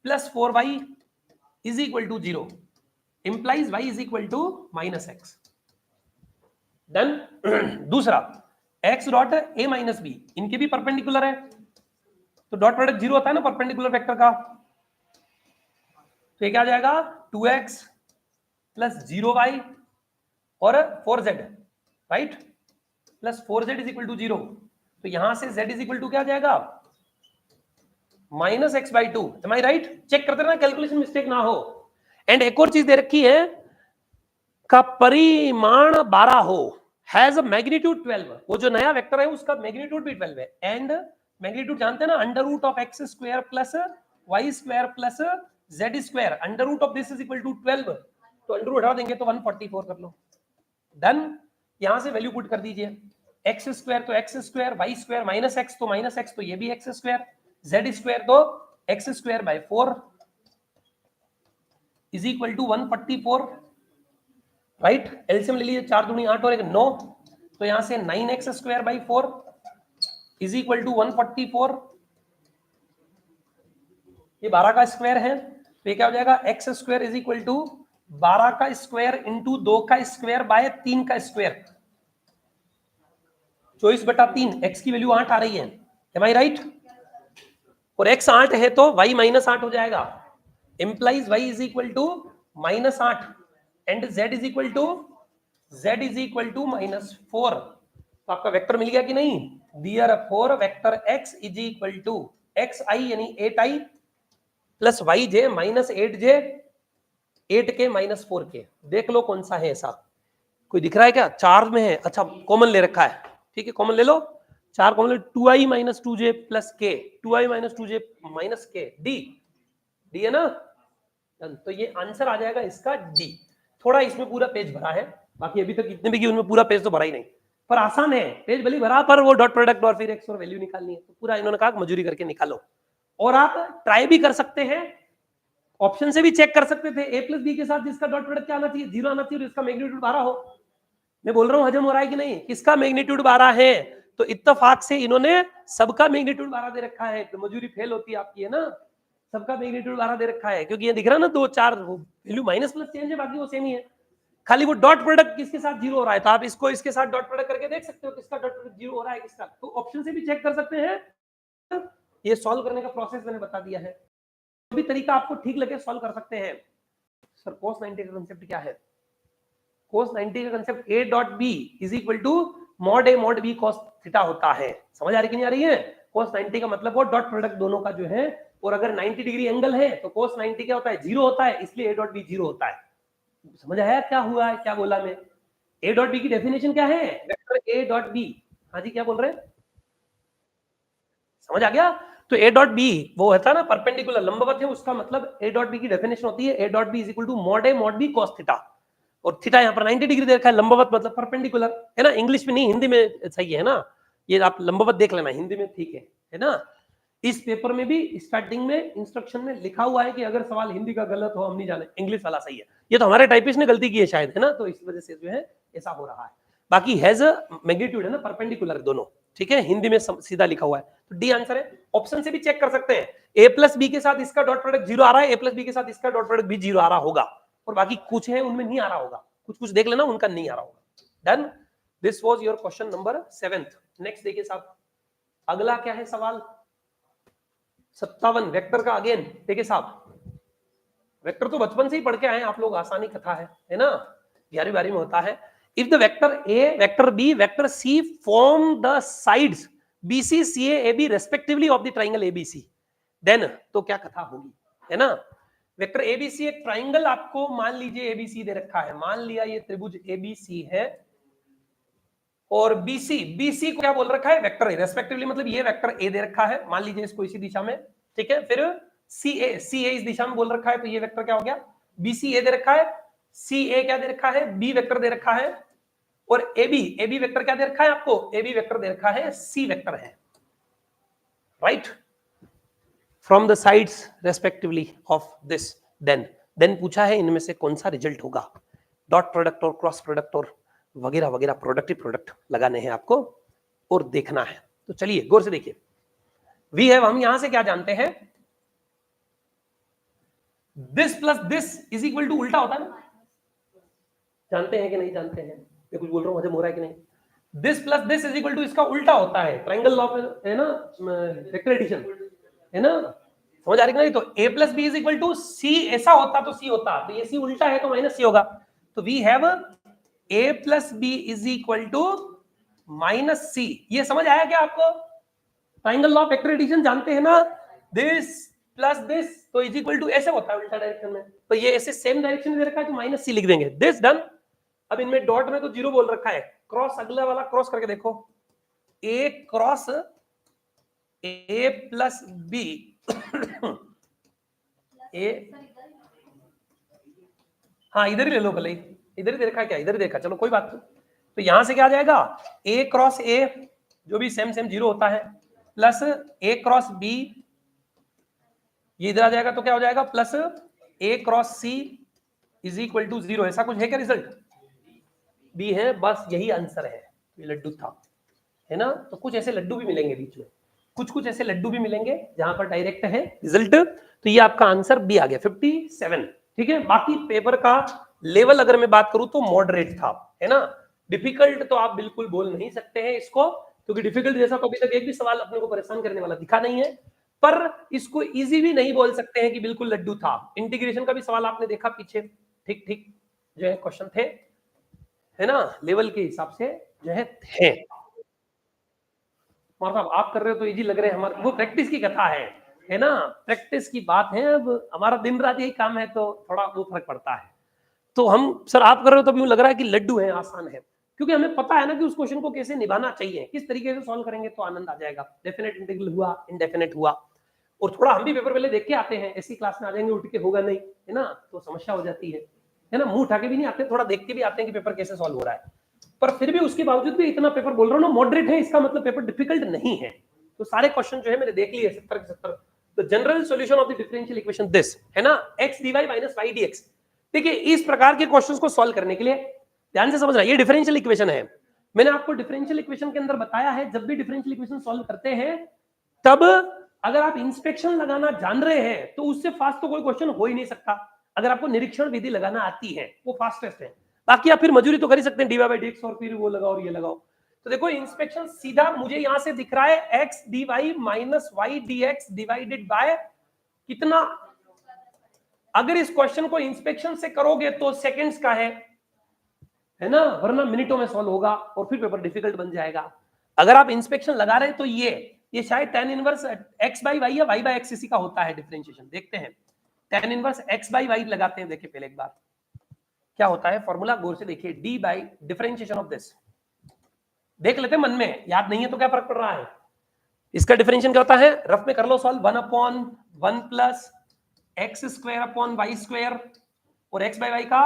plus 4y is equal to 0 implies y is equal to minus x. Done. दूसरा x dot a minus B, इनके भी परपेंडिकुलर है, तो डॉट प्रोडक्ट 0 होता है ना परपेंडिकुलर वेक्टर का, तो ये क्या आ जाएगा 2x प्लस 0y और 4z, right, plus 4z is equal to 0, तो यहां से z इज इक्वल टू क्या आ जाएगा minus x by 2। Am I right? Check करते रहना कैलकुलेशन मिस्टेक ना हो। एंड एक और चीज दे रखी है का परिमाण 12 हो, हैज अ मैग्नीट्यूड 12, वो जो नया वेक्टर है उसका मैग्नीट्यूड भी 12 है। एंड मैग्नीट्यूड जानते हैं ना, under root of x square plus y square plus z square, under root of this is equal to 12, तो अंडर रूट हटा देंगे तो 144 कर लो। डन। यहां से वैल्यू पुट कर दीजिए, एक्स स्क्वायर तो x square, y square minus x तो माइनस एक्स, तो ये भी एक्स स्क्वायर, जेड स्क्वायर तो x square by 4 is equal to 144, right. LCM ले लीजिए, 4 दूनी 8 और 1 9, तो यहां से 9x square by 4 is equal to 144, ये 12 का स्क्वायर है, तो ये क्या हो जाएगा x square is equal to 12 का स्क्वायर इंटू 2 का स्क्वायर बाय 3 का स्क्वायर, 24/3, x की वैल्यू 8 आ रही है, एम आई राइट? और x 8 है तो y माइनस 8 हो जाएगा, implies y is equal to minus 8 and z is equal to minus 4। तो आपका वेक्टर मिल गया कि नहीं? Therefore vector x is equal to xi यानी 8i plus yj minus 8j 8k minus 4k। देख लो कौन सा है ऐसा, कोई दिख रहा है क्या? 4 में है, अच्छा कॉमन ले रखा है, ठीक है कॉमन ले लो, 4 कॉमन ले, 2i minus 2j plus k, 2i minus 2j minus k, D है ना, तो ये आंसर आ जाएगा इसका डी। थोड़ा इसमें पूरा पेज भरा है, बाकी अभी तक इतने भी की उनमें पूरा पेज तो भरा ही नहीं, पर आसान है, पेज भली भरा, पर वो डॉट प्रोडक्ट और फिर एक्स और वैल्यू निकालनी है, तो पूरा इन्होंने कहा मजूरी करके निकालो। और आप ट्राई भी कर सकते हैं, ऑप्शन से भी चेक कर सकते थे, ए प्लस बी के साथ जिसका डॉट प्रोडक्ट क्या आना चाहिए 0 आना चाहिए और इसका मैग्नीट्यूड 12 हो। मैं बोल रहा हूं हजम हो रहा है कि नहीं? किसका मैग्नीट्यूड 12 है? तो इत्तेफाक से इन्होंने सबका मैग्नीट्यूड 12 दे रखा है, तो मजूरी फेल होती है आपकी, है ना। सबका मैग्नीट्यूड 12 दे रखा है, क्योंकि ये दिख रहा है ना 2 4 वैल्यू माइनस प्लस चेंज है, बाकी वो सेम ही है, खाली वो डॉट प्रोडक्ट किसके साथ 0 हो रहा है, तो आप इसको इसके साथ डॉट प्रोडक्ट करके देख सकते हो किसका डॉट प्रोडक्ट 0 हो रहा है किसका, तो ऑप्शन से भी चेक कर सकते हैं। ये सॉल्व करने का प्रोसेस मैंने बता दिया है, जो भी तरीका आपको ठीक लगे सॉल्व कर सकते हैं। सर cos 90 का कांसेप्ट क्या है? cos 90 का concept a dot b is equal to mod a mod b cos theta होता है। समझ आ रही कि नहीं आ रही है? cos 90 का मतलब वो डॉट प्रोडक्ट दोनों का जो है, और अगर 90 डिग्री एंगल है तो cos 90 क्या होता है 0 होता है, इसलिए a डॉट b 0 होता है। समझ आया क्या हुआ है, क्या बोला मैं? a डॉट b की डेफिनेशन क्या है? वेक्टर a डॉट b, हाँ जी क्या बोल रहे हैं, समझ आ गया? तो a डॉट b वो होता है ना परपेंडिकुलर, लंबवत है, उसका मतलब a डॉट b की डेफिनेशन होती है a dot b is equal to mod a mod b cos theta, और थीटा यहाँ पर 90 डिग्री दे रखा है, लंबवत मतलब परपेंडिकुलर, है ना। इंग्लिश में नहीं, हिंदी में सही है ना, ये आप लंबवत देख लेना, हिंदी में ठीक है ना। इस पेपर में भी स्टार्टिंग में इंस्ट्रक्शन में लिखा हुआ है कि अगर सवाल हिंदी का गलत हो हम नहीं जाने, इंग्लिश वाला सही है, ये तो हमारे टाइपिस्ट ने गलती की है शायद, है ना, तो इस वजह से जो है ऐसा हो रहा है। बाकी हैज मैग्नीट्यूड है ना परपेंडिकुलर दोनों, ठीक है, हिंदी में सीधा लिखा हुआ है, तो डी आंसर है। ऑप्शन से भी चेक कर सकते हैं, ए प्लस बी के साथ इसका डॉट प्रोडक्ट 0 आ रहा है, ए प्लस बी के साथ इसका डॉट प्रोडक्ट भी 0 आ रहा होगा, और बाकी कुछ है उनमें नहीं आ रहा होगा, कुछ कुछ देख लेना उनका नहीं आ रहा होगा। Done, this was your question number 7। Next देखिए साहब, अगला क्या है सवाल 57 वेक्टर का। अगेन देखिए साहब, वेक्टर तो बचपन से ही पढ़ के आए आप लोग, आसानी कथा है ना, 11वीं 12वीं में होता है। If the vector A, vector B, vector C form the sides BC CA AB respectively of the triangle ABC, then तो क्या कथा होगी, है ना। वेक्टर ABC एक ट्राइंगल आपको मान लीजिए ABC दे रखा है, मान लिया ये त्रिभुज ABC है, और BC को क्या बोल रखा है, वेक्टर ए रेस्पेक्टिवली, मतलब ये वेक्टर ए दे रखा है, मान लीजिए इसको इसी दिशा में, ठीक है। फिर CA इस दिशा में बोल रखा है, तो ये वेक्टर क्या हो गया, BC दे रखा है, CA क्या दे रखा है, B वेक्टर दे रखा है, और AB वेक्टर क्या दे रखा है आपको, AB वेक्टर दे रखा है, C वेक्टर है, right, from the sides respectively of this. Then पूछा है इनमें से कौन सा रिजल्ट होगा, डॉट प्रोडक्ट और क्रॉस प्रोडक्ट और वगैरह वगैरह प्रोडक्ट लगाने हैं आपको और देखना है। तो चलिए गौर से देखिए, वी हैव, हम यहां से क्या जानते हैं, this plus this is equal to उल्टा होता है ना, जानते हैं कि नहीं जानते हैं, मैं कुछ बोल रहा हूं मुझे हो रहा है कि नहीं, this plus this is equal to इसका उल्टा होता है, ट्राइंगल लॉ है ना, वेक्टर एडिशन है ना, समझ आ रही है नहीं। तो a plus B is equal to c, ऐसा होता तो c होता, तो ये c उल्टा है तो माइनस c होगा, तो we have a plus B is equal to minus c। ये समझ आया क्या आपको, triangle law of vector addition जानते हैं ना, दिस प्लस दिस तो इज इक्वल टू ऐसे होता है उल्टा डायरेक्शन में, तो ये ऐसे सेम डायरेक्शन में दे रखा है तो माइनस c लिख देंगे, दिस डन। अब इनमें डॉट में तो 0 बोल रखा है, क्रॉस अगला वाला क्रॉस करके देखो, a cross a plus b a, हाँ इधर ही ले लो भले, इधर ही देखा क्या, इधर ही देखा, चलो कोई बात नहीं। तो यहां से क्या आ जाएगा, a क्रॉस a जो भी सेम 0 होता है, प्लस a क्रॉस b, ये इधर आ जाएगा तो क्या हो जाएगा, plus a cross c is equal to 0। ऐसा कुछ है क्या रिजल्ट, b है, बस यही आंसर है, ये लड्डू था, है ना। तो कुछ ऐसे लड्डू भी मिलेंगे बीच में, कुछ ऐसे लड्डू भी मिलेंगे जहां पर डायरेक्ट है रिजल्ट। तो ये आपका आंसर बी आ गया 57, ठीक है। बाकी पेपर का लेवल अगर मैं बात करूं तो मॉडरेट था, है ना, डिफिकल्ट तो आप बिल्कुल बोल नहीं सकते हैं इसको, क्योंकि डिफिकल्ट जैसा तो अभी तक एक भी सवाल अपने को परेशान करने वाला दिखा नहीं है, पर इसको इजी भी नहीं बोल सकते हैं कि बिल्कुल लड्डू था। इंटीग्रेशन का भी सवाल आपने देखा पीछे, ठीक ठीक जो है क्वेश्चन थे, है ना, लेवल के हिसाब से जो है थे। साहब आप कर रहे हो तो इजी लग रहे हैं, हमारे वो प्रैक्टिस की कथा है ना, प्रैक्टिस की बात है। अब हमारा दिन रात यही काम है तो थोड़ा वो फर्क पड़ता है। तो हम सर आप कर रहे हो तो यूं लग रहा है कि लड्डू है, आसान है, क्योंकि हमें पता है ना कि उस क्वेश्चन को कैसे निभाना चाहिए, किस तरीके से सॉल्व करेंगे तो आनंद आ जाएगा। डेफिनेट इंटीग्रल हुआ, इनडेफिनेट हुआ, और थोड़ा हम भी पेपर पहले देख के आते हैं, ऐसी क्लास में आ जाएंगे उठ के होगा नहीं, है ना, तो समस्या हो जाती है ना, मुंह उठा के भी नहीं आते, थोड़ा देख के भी आते हैं कि पेपर कैसे सॉल्व हो रहा है। पर फिर भी उसके बावजूद भी इतना पेपर बोल रहा हूँ ना मॉडरेट है, इसका मतलब पेपर डिफिकल्ट नहीं है। तो सारे क्वेश्चन जो है मैंने देख लिए 70 के 70। तो general solution of the differential equation this है ना, x dy minus y dx। देखिए इस प्रकार के क्वेश्चंस को सॉल्व करने के लिए ध्यान से समझना, ये डिफरेंशियल इक्वेशन है। मैंने आपको डिफरेंशियल इक्वेशन के अंदर बताया है, जब भी डिफरेंशियल इक्वेशन सॉल्व करते हैं तब अगर आप इंस्पेक्शन लगाना जान रहे हैं तो उससे फास्ट तो कोई क्वेश्चन हो ही नहीं सकता। अगर आपको निरीक्षण विधि लगाना आती है वो फास्टेस्ट है, बाकी आप फिर मजूरी तो कर ही सकते हैं, dy बाई dx और फिर वो लगाओ और ये लगाओ। तो देखो इंस्पेक्शन सीधा मुझे यहां से दिख रहा है x dy minus y dx divided bye कितना, अगर इस क्वेश्चन को इंस्पेक्शन से करोगे तो सेकंड्स का है ना, वरना मिनटों में सॉल्व होगा और फिर पेपर डिफिकल्ट बन जाएगा। अगर आप इंस्पेक्शन लगा रहे हैं तो ये शायद tan inverse x by y या y बाई x इसी का होता है डिफरेंशिएशन। देखते हैं tan inverse x by y लगाते हैं, देखिए पहले एक बार क्या होता है फॉर्मूला, गौर से देखिए, D by differentiation of this, देख लेते हैं मन में, याद नहीं है तो क्या फर्क पड़ रहा है। इसका डिफरेंशिएशन क्या होता है, रफ में कर लो solve, 1/1 plus x square upon y square, और x बाई y का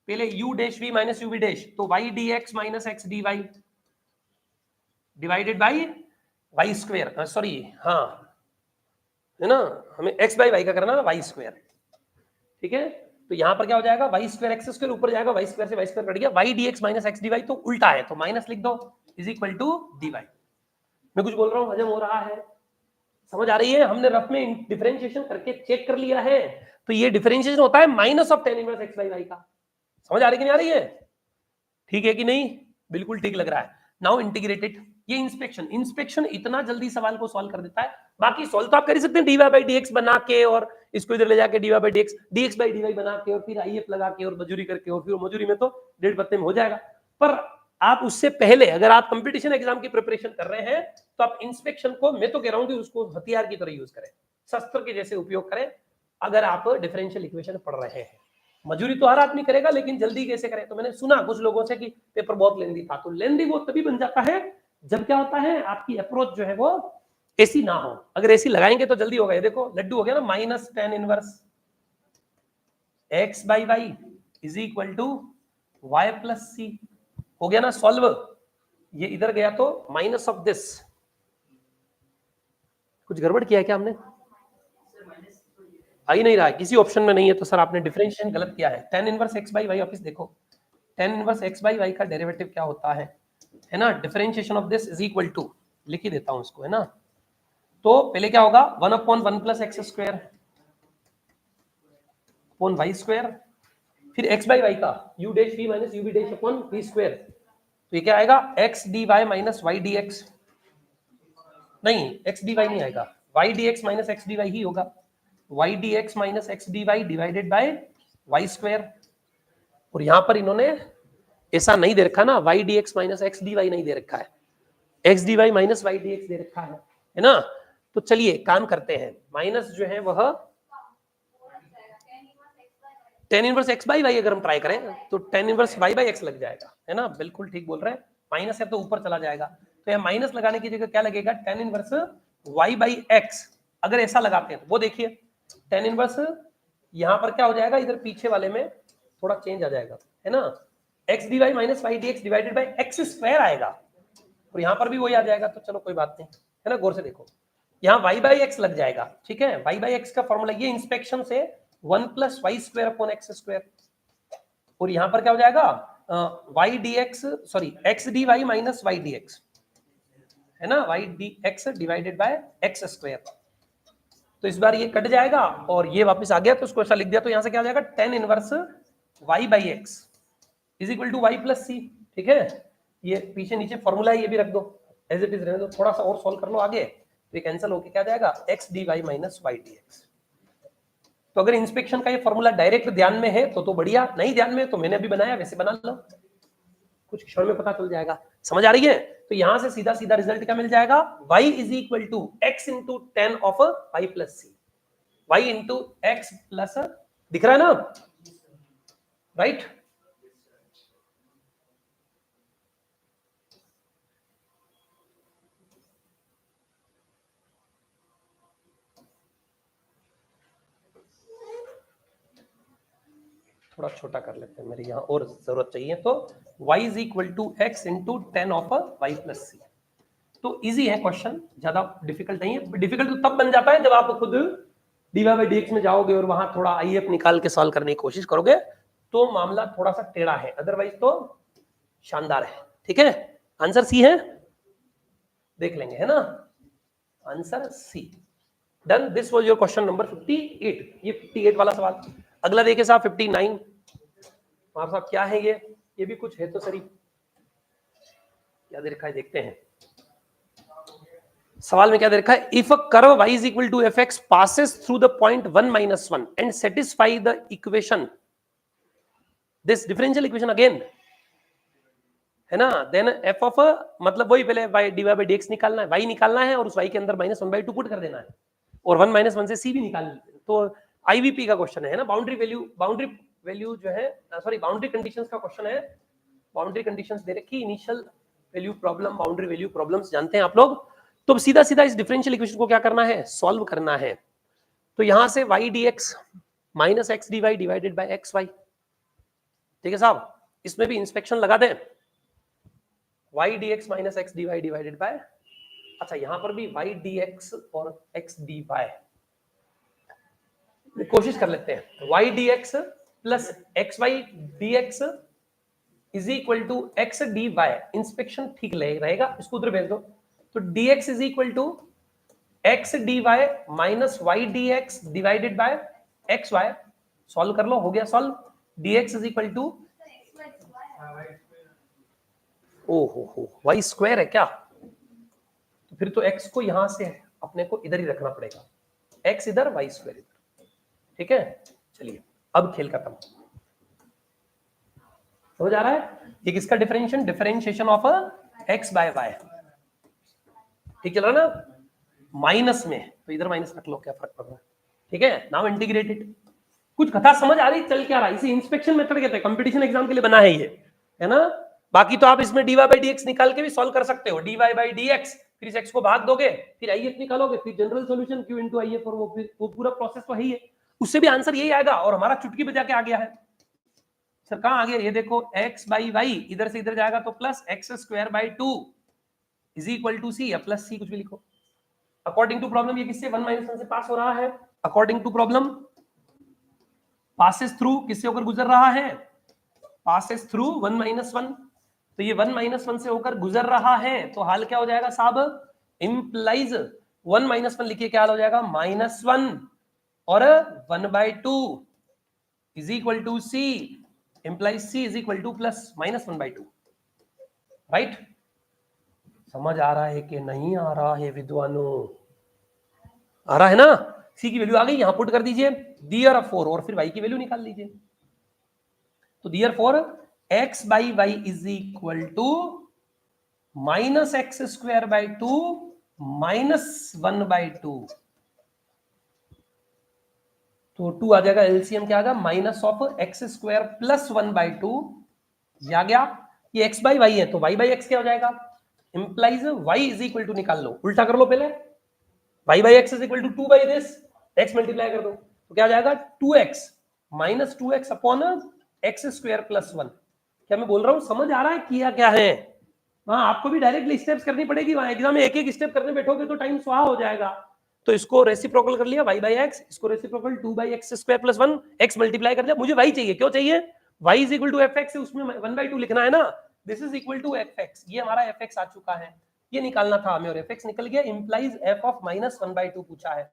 पहले u dash v minus u v dash, तो y dx minus x dy divided by y square, sorry हाँ है ना, हमें x बाई y का करना है y स्क्वायर, ठीक है। तो यहां पर क्या हो जाएगा, y स्क्वायर x स्क्वायर ऊपर जाएगा, y स्क्वायर से y स्क्वायर कट गया, y dx minus x dy तो उल्टा है तो माइनस लिख दो, इज इक्वल टू dy। मैं कुछ बोल रहा हूं, हजम हो रहा है, समझ आ रही है? हमने रफ में डिफरेंशिएशन करके चेक कर लिया है, तो ये डिफरेंशिएशन होता है minus of tan inverse x by y का। समझ आ रही कि नहीं आ रही है? ठीक है कि नहीं? बिल्कुल ठीक लग रहा है। नाउ इंटीग्रेटेड, ये इंस्पेक्शन इतना जल्दी सवाल को सॉल्व कर देता है। बाकी सॉल्व तो आप कर ही सकते हैं dy बाई dx बना के, और इसको इधर ले जाके dy by dx by dy बना के, और फिर IF लगा के और मजूरी करके, और फिर मजूरी में तो 1.5 पत्ते में हो जाएगा। पर आप उससे पहले अगर आप कंपटीशन एग्जाम की प्रिपरेशन कर रहे हैं तो आप इंस्पेक्शन को, मैं तो कह रहा हूं कि उसको हथियार की तरह यूज करें, शस्त्र के जैसे उपयोग करें अगर आप डिफरेंशियल इक्वेशन पढ़ रहे हैं। मजूरी तो हर आदमी करेगा, लेकिन जल्दी कैसे करें? तो मैंने सुना कुछ लोगों से कि पेपर बहुत लेंदी था, तो लेंदी वो तभी बन जाता है जब क्या होता है, आपकी अप्रोच जो है वो ऐसी ना हो। अगर ऐसी लगाएंगे तो जल्दी होगा। ये देखो लड्डू हो गया ना, minus tan inverse x by y is equal to y plus c, हो गया ना सॉल्व। ये इधर गया तो माइनस ऑफ दिस, कुछ गड़बड़ किया है क्या हमने? आ ही नहीं रहा है, किसी ऑप्शन में नहीं है, तो सर आपने डिफरेंशिएशन गलत किया है। tan inverse x by y, वापस देखो tan inverse x by y का डेरिवेटिव क्या होता है ना? Differentiation of this is equal to, लिख ही देता हूं इसको, है ना। तो पहले क्या होगा, 1/1 plus x square upon y square, फिर x बाई वाई का u dash v minus u v dash upon v square. तो ये क्या आएगा, x dy minus y dx, नहीं x dy नहीं आएगा, y dx minus x dy ही होगा, y dx minus x dy divided by y square. और यहां पर इन्होंने ऐसा नहीं दे रखा ना, y dx minus x dy नहीं दे रखा है, x dy minus y dx दे रखा है ना। तो चलिए काम करते हैं, माइनस जो है वह tan inverse x by y अगर हम ट्राई करें तो tan inverse y by x लग जाएगा, है ना। बिल्कुल ठीक बोल रहे हैं, माइनस है तो ऊपर चला जाएगा, तो यह माइनस लगाने की जगह क्या लगेगा, tan inverse y by x। अगर ऐसा लगाते हैं तो वो देखिए tan इनवर्स यहां पर क्या हो जाएगा, इधर पीछे वाले में थोड़ा चेंज आ जाएगा, है ना। x dy minus y dx divided bye x square आएगा, और यहां पर भी वही आ जाएगा, तो चलो कोई बात नहीं, है ना। गौर से देखो, यहाँ y बाई एक्स लग जाएगा, ठीक है। y बाई एक्स का फॉर्मूला ये इंस्पेक्शन से 1 plus y square upon x square, और यहां पर क्या हो जाएगा, y dx sorry x dy minus y dx, है ना, y dx divided by x square. तो इस बार ये कट जाएगा और ये वापस आ गया, तो उसको ऐसा लिख दिया, तो यहां से क्या हो जाएगा, tan inverse y by x is equal to y plus c, ठीक है। ये पीछे नीचे फॉर्मूला है, ये भी रख दो एज इट इज रहने दो, थोड़ा सा और सॉल्व कर लो आगे, तो ये कैंसिल होके क्या जाएगा, x dy minus y dx। तो अगर इंस्पेक्शन का ये फॉर्मूला डायरेक्ट ध्यान में है तो बढ़िया, नहीं ध्यान में तो मैंने अभी बनाया वैसे बना लो, कुछ क्षण में पता चल जाएगा। समझ आ रही है? तो यहां से सीधा सीधा रिजल्ट क्या मिल जाएगा, y is equal to x into tan of y plus C, y into x plus, दिख रहा है ना, राइट। थोड़ा छोटा कर लेते हैं, मेरे यहाँ और जरूरत चाहिए, तो y is equal to x into tan of y plus c. तो इजी है क्वेश्चन, ज्यादा डिफिकल्ट नहीं है। डिफिकल्ट तो तब बन जाता है जब आप खुद डीवाई बाई डीएक्स में जाओगे और वहां थोड़ा आईएफ निकाल के सॉल्व करने की कोशिश करोगे, तो मामला थोड़ा सा टेढ़ा है, अदरवाइज तो शानदार है, ठीक है। आंसर सी है, देख लेंगे, है ना, answer C. Done, this was your question number 58। ये 58 वाला सवाल। अगला देखिए साहब 59, हमारे साहब क्या है ये भी कुछ है तो सही, क्या दे रखा है देखते हैं सवाल में क्या दे रखा है, if a curve y is equal to f x passes through the point 1 minus 1 and satisfy the equation, this differential equation again, है ना, देन एफ ऑफ मतलब वही पहले y dy बाई dx निकालना है, y निकालना है और उस y के अंदर माइनस 1/2 पुट कर देना है, और 1 माइनस 1 से c भी निकाल, तो आईवीपी का क्वेश्चन है ना, बाउंड्री वैल्यू जो है, सॉरी बाउंड्री कंडीशंस का क्वेश्चन है। बाउंड्री कंडीशंस दे रखी, initial value problem, boundary value problems जानते हैं आप लोग। तो सीधा सीधा इस डिफरेंशियल इक्वेशन को क्या करना है, सॉल्व करना है। तो यहां से y dx minus x dy divided by x y, ठीक है साहब। इसमें भी इंस्पेक्शन लगा दें, y dx minus x dy divided bye, अच्छा यहां पर भी y dx और x dy, कोशिश कर लेते हैं, y dx plus x y dx is equal to x dy, inspection ठीक रहेगा, इसको उधर भेज दो। तो dx is equal to x dy minus y dx divided by x y. Solve कर लो, हो गया solve. dx is equal to हो वाई स्क्वायर है क्या? तो फिर तो x को यहां से अपने को इधर ही रखना पड़ेगा, x इधर वाई स्क्वायर इधर। ठीक है, चलिए अब खेल खत्म। समझ आ रहा है? ये किसका differentiation? Differentiation of x by y। ठीक चल रहा ना? माइनस में तो इधर माइनस रख लो, क्या फर्क पड़ रहा है? ठीक है, नाउ इंटीग्रेटेड। कुछ कथा समझ आ रही, चल क्या रहा है? इसे इंस्पेक्शन मेथड कहते हैं, कंपटीशन एग्जाम के लिए बना है ये, है ना? बाकी तो आप इसमें dy बाई dx निकाल के भी सॉल्व कर सकते हो, dy बाई dx, फिर इस x को भाग दोगे, फिर if निकालोगे, फिर general solution q into if, और वो पूरा प्रोसेस तो है ही है, उससे भी आंसर यही आएगा। और हमारा चुटकी बजा के आ गया है सर। कहां आ गया? ये देखो, x बाई वाई इधर से इधर जाएगा तो plus x square by 2 is equal to c, या प्लस सी, कुछ भी लिखो। अकॉर्डिंग टू प्रॉब्लम ये किससे 1 - 1 से पास हो रहा है? According to problem passes through किससे होकर गुजर रहा है? Passes through 1 - 1। तो ये 1 - 1 से होकर गुजर रहा है, तो हाल क्या हो जाएगा साहब? इंप्लाइज 1 - 1 लिखिए, क्या हाल हो जाएगा? -1 और 1/2 is equal to C, implies C is equal to plus -1/2। Right? समझ आ रहा है कि नहीं आ रहा है विद्वानों? आ रहा है ना? सी की वैल्यू आ गई, यहां पुट कर दीजिए देयरफॉर, और फिर y की वैल्यू निकाल लीजिए। तो therefore x by y is equal to -x square by 2 -1/2। तो 2 आ जाएगा, एलसीएम क्या आ गया? Minus of x square plus 1/2। आ गया, ये x बाई वाई है तो y बाई एक्स क्या हो जाएगा? Implies y is equal to, निकाल लो, उल्टा कर लो पहले, y by x is equal to 2 by this, x multiply कर दो तो क्या आ जाएगा? 2x minus 2x upon x square plus 1। क्या मैं बोल रहा हूं? समझ आ रहा है किया क्या है? वहां आपको भी डायरेक्टली स्टेप्स करनी पड़ेगी, वहां एग्जाम में एक एक स्टेप करने बैठोगे तो टाइम स्वाहा हो जाएगा। तो इसको रेसिप्रोकल कर लिया y बाई एक्स, इसको reciprocal 2 by x square plus 1, x multiply कर लिया। मुझे y चाहिए, क्यों चाहिए? y is equal to f x, उसमें 1/2 लिखना है ना, this is equal to f x. ये हमारा एफ एक्स आ चुका है, ये निकालना था हमें, और एफ एक्स निकल गया। इंप्लाइज एफ ऑफ -1/2 पूछा है।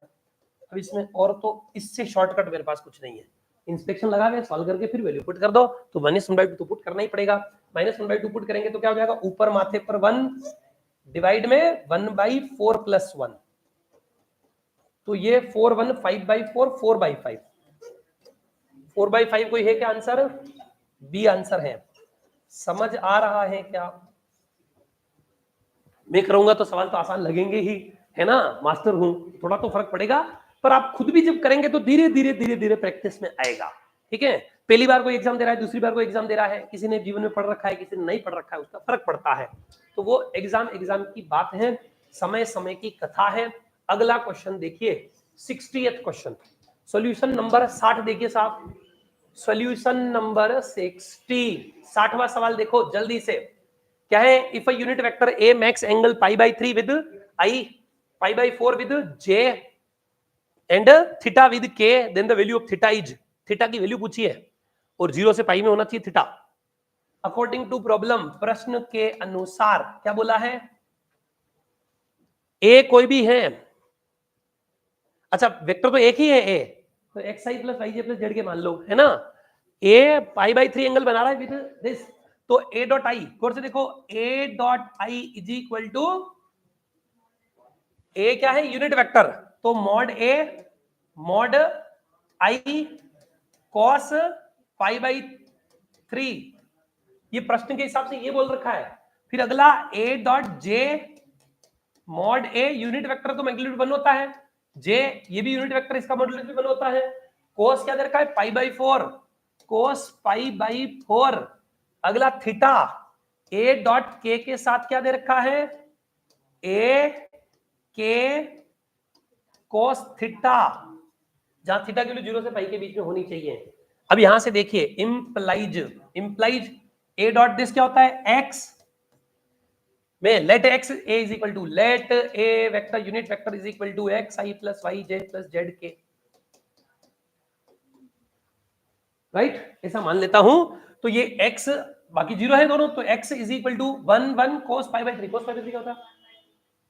अब इसमें और तो इससे शॉर्टकट मेरे पास कुछ नहीं है, इंस्पेक्शन लगा के सॉल्व करके फिर वैल्यू पुट कर दो। तो -1/2 तो पुट करना ही पड़ेगा, -1/2 पुट करेंगे तो क्या हो जाएगा? ऊपर माथे पर 1 डिवाइड में 1/4 प्लस 1, तो ये 4 1 5/4 4/5, 4/5 कोई है क्या आंसर? बी आंसर है। समझ आ रहा है क्या? मैं करूंगा तो सवाल तो आसान लगेंगे ही, है ना, मास्टर हूं, थोड़ा तो फर्क पड़ेगा, पर आप खुद भी जब करेंगे तो धीरे धीरे धीरे धीरे प्रैक्टिस में आएगा। ठीक है, पहली बार कोई एग्जाम दे रहा है, दूसरी बार कोई एग्जाम दे रहा है, किसी ने जीवन में पढ़ रखा है, किसी ने नहीं पढ़ रखा है, उसका फर्क पड़ता है। तो वो एग्जाम की बात है, समय समय की कथा है। अगला क्वेश्चन देखिए, 60th क्वेश्चन, सॉल्यूशन नंबर 60 देखिए साहब, सॉल्यूशन नंबर 60वां सवाल देखो जल्दी से। क्या है? If a unit vector a makes angle π/3 with i, π/4 with j and theta with k, then the value of theta is, theta की वैल्यू पूछी है और 0 से पाई में होना चाहिए थीटा। अकॉर्डिंग टू प्रॉब्लम, प्रश्न के अनुसार क्या बोला है? ए कोई भी है, अच्छा वेक्टर तो एक ही है ए, तो x I plus y J plus z के मान लो, है ना। ए π/3 एंगल बना रहा है विद दिस, तो ए डॉट आई, गौर से देखो, a dot i is equal to, a क्या है? यूनिट वेक्टर, तो mod a mod i cos π/3, ये प्रश्न के हिसाब से ये बोल रखा है। फिर अगला ए डॉट जे मॉड ए, यूनिट वेक्टर तो मैग्नीट्यूड 1 होता है, जे ये भी यूनिट वेक्टर, इसका मॉड्यूलस भी 1 होता है। कोस क्या दे रखा है? π/4, कोस π/4। अगला थीटा, ए डॉट के साथ क्या दे रखा है? ए के कोस थीटा, जहां थीटा की वैल्यू 0 से पाई के बीच में होनी चाहिए। अब यहां से देखिए, इंप्लाइज ए डॉट दिस क्या होता है? एक्स में let x A is equal to, let A vector unit vector is equal to x I plus y J plus z K, right, ऐसा मान लेता हूं। तो ये x बाकी 0 है दोनों, तो x is equal to 1 1 cos π/3, cos π/3 क्या होता है?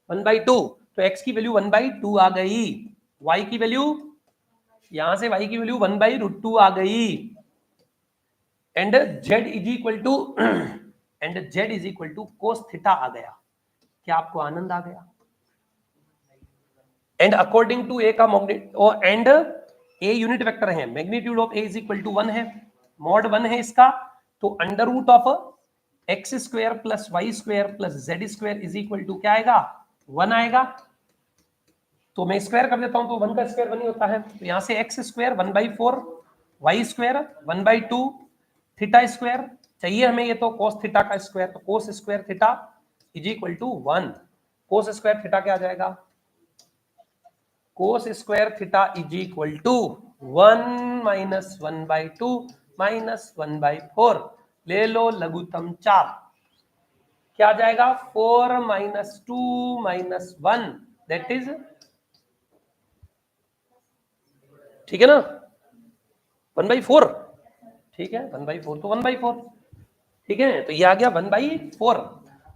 1/2, तो x की वैल्यू 1/2 आ गई, y की वैल्यू यहां से y की वैल्यू 1/√2 आ गई, and z is equal to cos theta आ गया। क्या आपको आनंद आ गया? एंड अकॉर्डिंग टू ए का magnitude and a unit vector है, magnitude of a is equal to 1 है, मॉड 1 है इसका, तो under root of x square plus y square plus z square is equal to क्या आएगा? 1 आएगा। तो मैं स्क्वायर कर देता हूं तो 1 का स्क्वायर 1 ही होता है, तो यहां से x square 1/4, y square 1/2, theta square चाहिए हमें, ये तो cos थीटा का स्क्वायर, तो cos square theta is equal to 1। cos square theta क्या आ जाएगा? cos square theta is equal to 1 minus 1/2 minus 1/4, ले लो लघुत्तम 4, क्या आ जाएगा? 4 माइनस 2 माइनस 1 दैट इज, ठीक है ना, 1/4, ठीक है 1/4, तो 1/4, ठीक है, तो ये आ गया 1/4,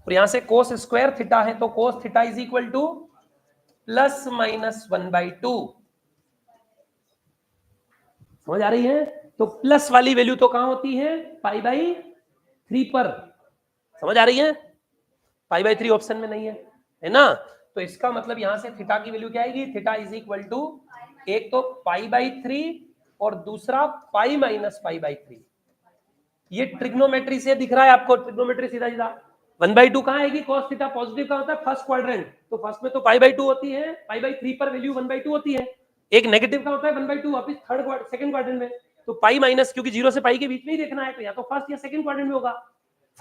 और यहां से cos स्क्वायर थीटा है तो cos theta is equal to plus minus 1/2, समझ आ रही है? तो प्लस वाली वैल्यू तो कहां होती है? π/3 पर, समझ आ रही है? π/3 ऑप्शन में नहीं है ना, तो इसका मतलब यहां से थीटा की वैल्यू क्या आएगी? थीटा इज इक्वल टू एक तो π/3 और दूसरा पाई माइनस π/3। ये ट्रिग्नोमेट्री से दिख रहा है आपको, ट्रिग्नोमेट्री सीधा सीधा 1/2 कहां आएगी? cos थीटा पॉजिटिव का होता है फर्स्ट क्वाड्रेंट, तो फर्स्ट में तो π/2 होती है, π/3 पर वैल्यू 1/2 होती है, एक नेगेटिव का होता है 1/2 वापस सेकंड क्वाड्रेंट में, तो पाई माइनस, क्योंकि 0 से पाई के बीच में ही देखना है, तो या तो फर्स्ट या सेकंड क्वाड्रेंट में होगा,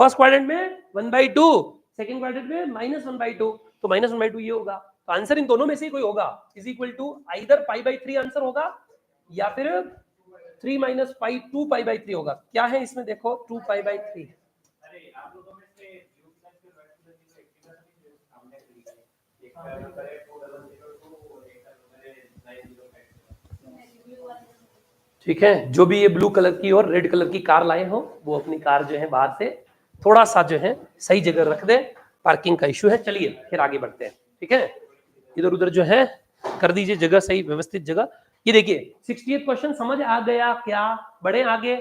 फर्स्ट क्वाड्रेंट में 1/2, सेकंड क्वाड्रेंट में -1/2, तो -1/2 ये होगा, तो आंसर इन दोनों में से कोई होगा, is equal to either π/3 answer होगा या फिर 3 माइनस पाई 2 π/3 होगा। क्या है इसमें देखो, 2 π/3, ठीक है, जो भी ये ब्लू कलर की और रेड कलर की कार लाए हो वो अपनी कार जो है बाहर से थोड़ा सा जो है सही जगह रख दे, पार्किंग का इश्यू है। चलिए फिर आगे बढ़ते हैं, ठीक है, इधर उधर जो है कर दीजिए जगह सही, व्यवस्थित जगह। ये देखिए 68 क्वेश्चन समझ आ गया क्या? बढ़े आगे,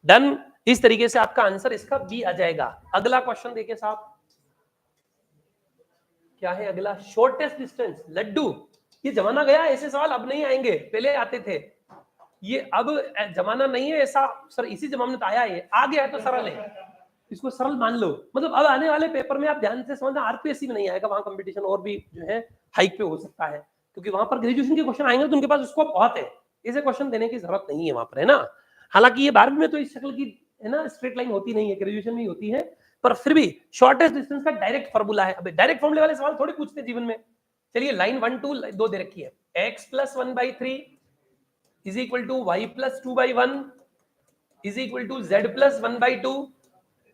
डन। इस तरीके से आपका आंसर इसका बी आ जाएगा। अगला क्वेश्चन देखिए साहब, क्या है अगला? शॉर्टेस्ट डिस्टेंस, लड्डू, ये जमाना गया, ऐसे सवाल अब नहीं आएंगे, पहले आते थे, ये अब जमाना नहीं है ऐसा सर, इसी जमाने में तो आया है, आ गया है तो सरल है, इसको सरल मान लो। मतलब अब आने वाले पेपर में आप ध्यान से समझना, आरपीएससी में नहीं आएगा, वहां कंपटीशन और भी जो है हाइक पे हो सकता है, क्योंकि वहां पर ग्रेजुएशन के क्वेश्चन आएंगे तो उनके पास स्कोप बहुत है, इसे क्वेश्चन देने की जरूरत नहीं है वहां पर, है ना। हालांकि ये 12वीं में तो इस शक्ल की है ना स्ट्रेट लाइन होती नहीं है, ग्रेजुएशन में होती है, पर फिर भी शॉर्टेस्ट डिस्टेंस का डायरेक्ट फॉर्मूला है। अब डायरेक्ट फॉर्मूले वाले सवाल थोड़ी पूछते जीवन में। चलिए लाइन 1 2 2 दे रखी है, x plus 1/3 is equal to y plus 2/1 is equal to z plus 1/2,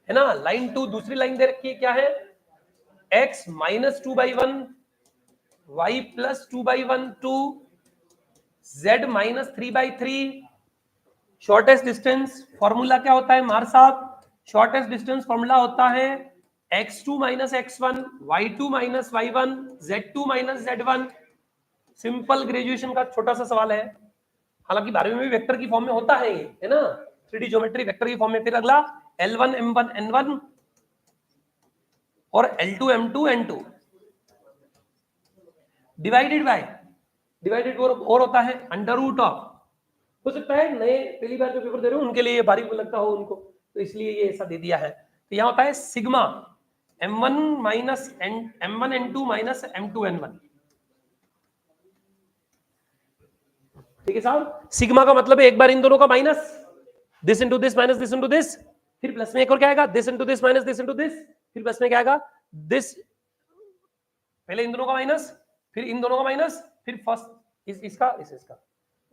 है ना। लाइन 2 दूसरी लाइन दे रखी है, क्या है? x minus 2/1 y plus 2/1 2 z minus 3/3। Shortest distance formula क्या होता है मार साहब? शॉर्टेस्ट डिस्टेंस फॉर्मूला होता है x2 minus x1 y2 minus y1 z2 minus z1। Simple graduation का छोटा सा सवाल है, हालांकि 12वीं में भी वेक्टर की फॉर्म में होता है ये, है ना, 3D ज्योमेट्री वेक्टर की फॉर्म में। फिर अगला L1 M1 N1 और L2 M2 N2 डिवाइडेड और होता है अंडर रूट ऑफ। हो सकता है नए पहली बार जो पेपर दे रहे हो उनके लिए ये बारीक लगता हो उनको, तो इसलिए ये ऐसा दे दिया है। तो यहाँ होता है sigma M1 minus M1 N2 minus M2 N1, ठीक है साहब। सिग्मा का मतलब है एक बार इन दोनों का minus, this into this minus this into this, फिर प्लस में एक और क्या आएगा, this into this minus this into this, फिर प्लस में क्या आएगा, दिस, पहले इन दोनों का माइनस, फिर इन दोनों का माइनस, फिर फर्स्ट इसका इसका।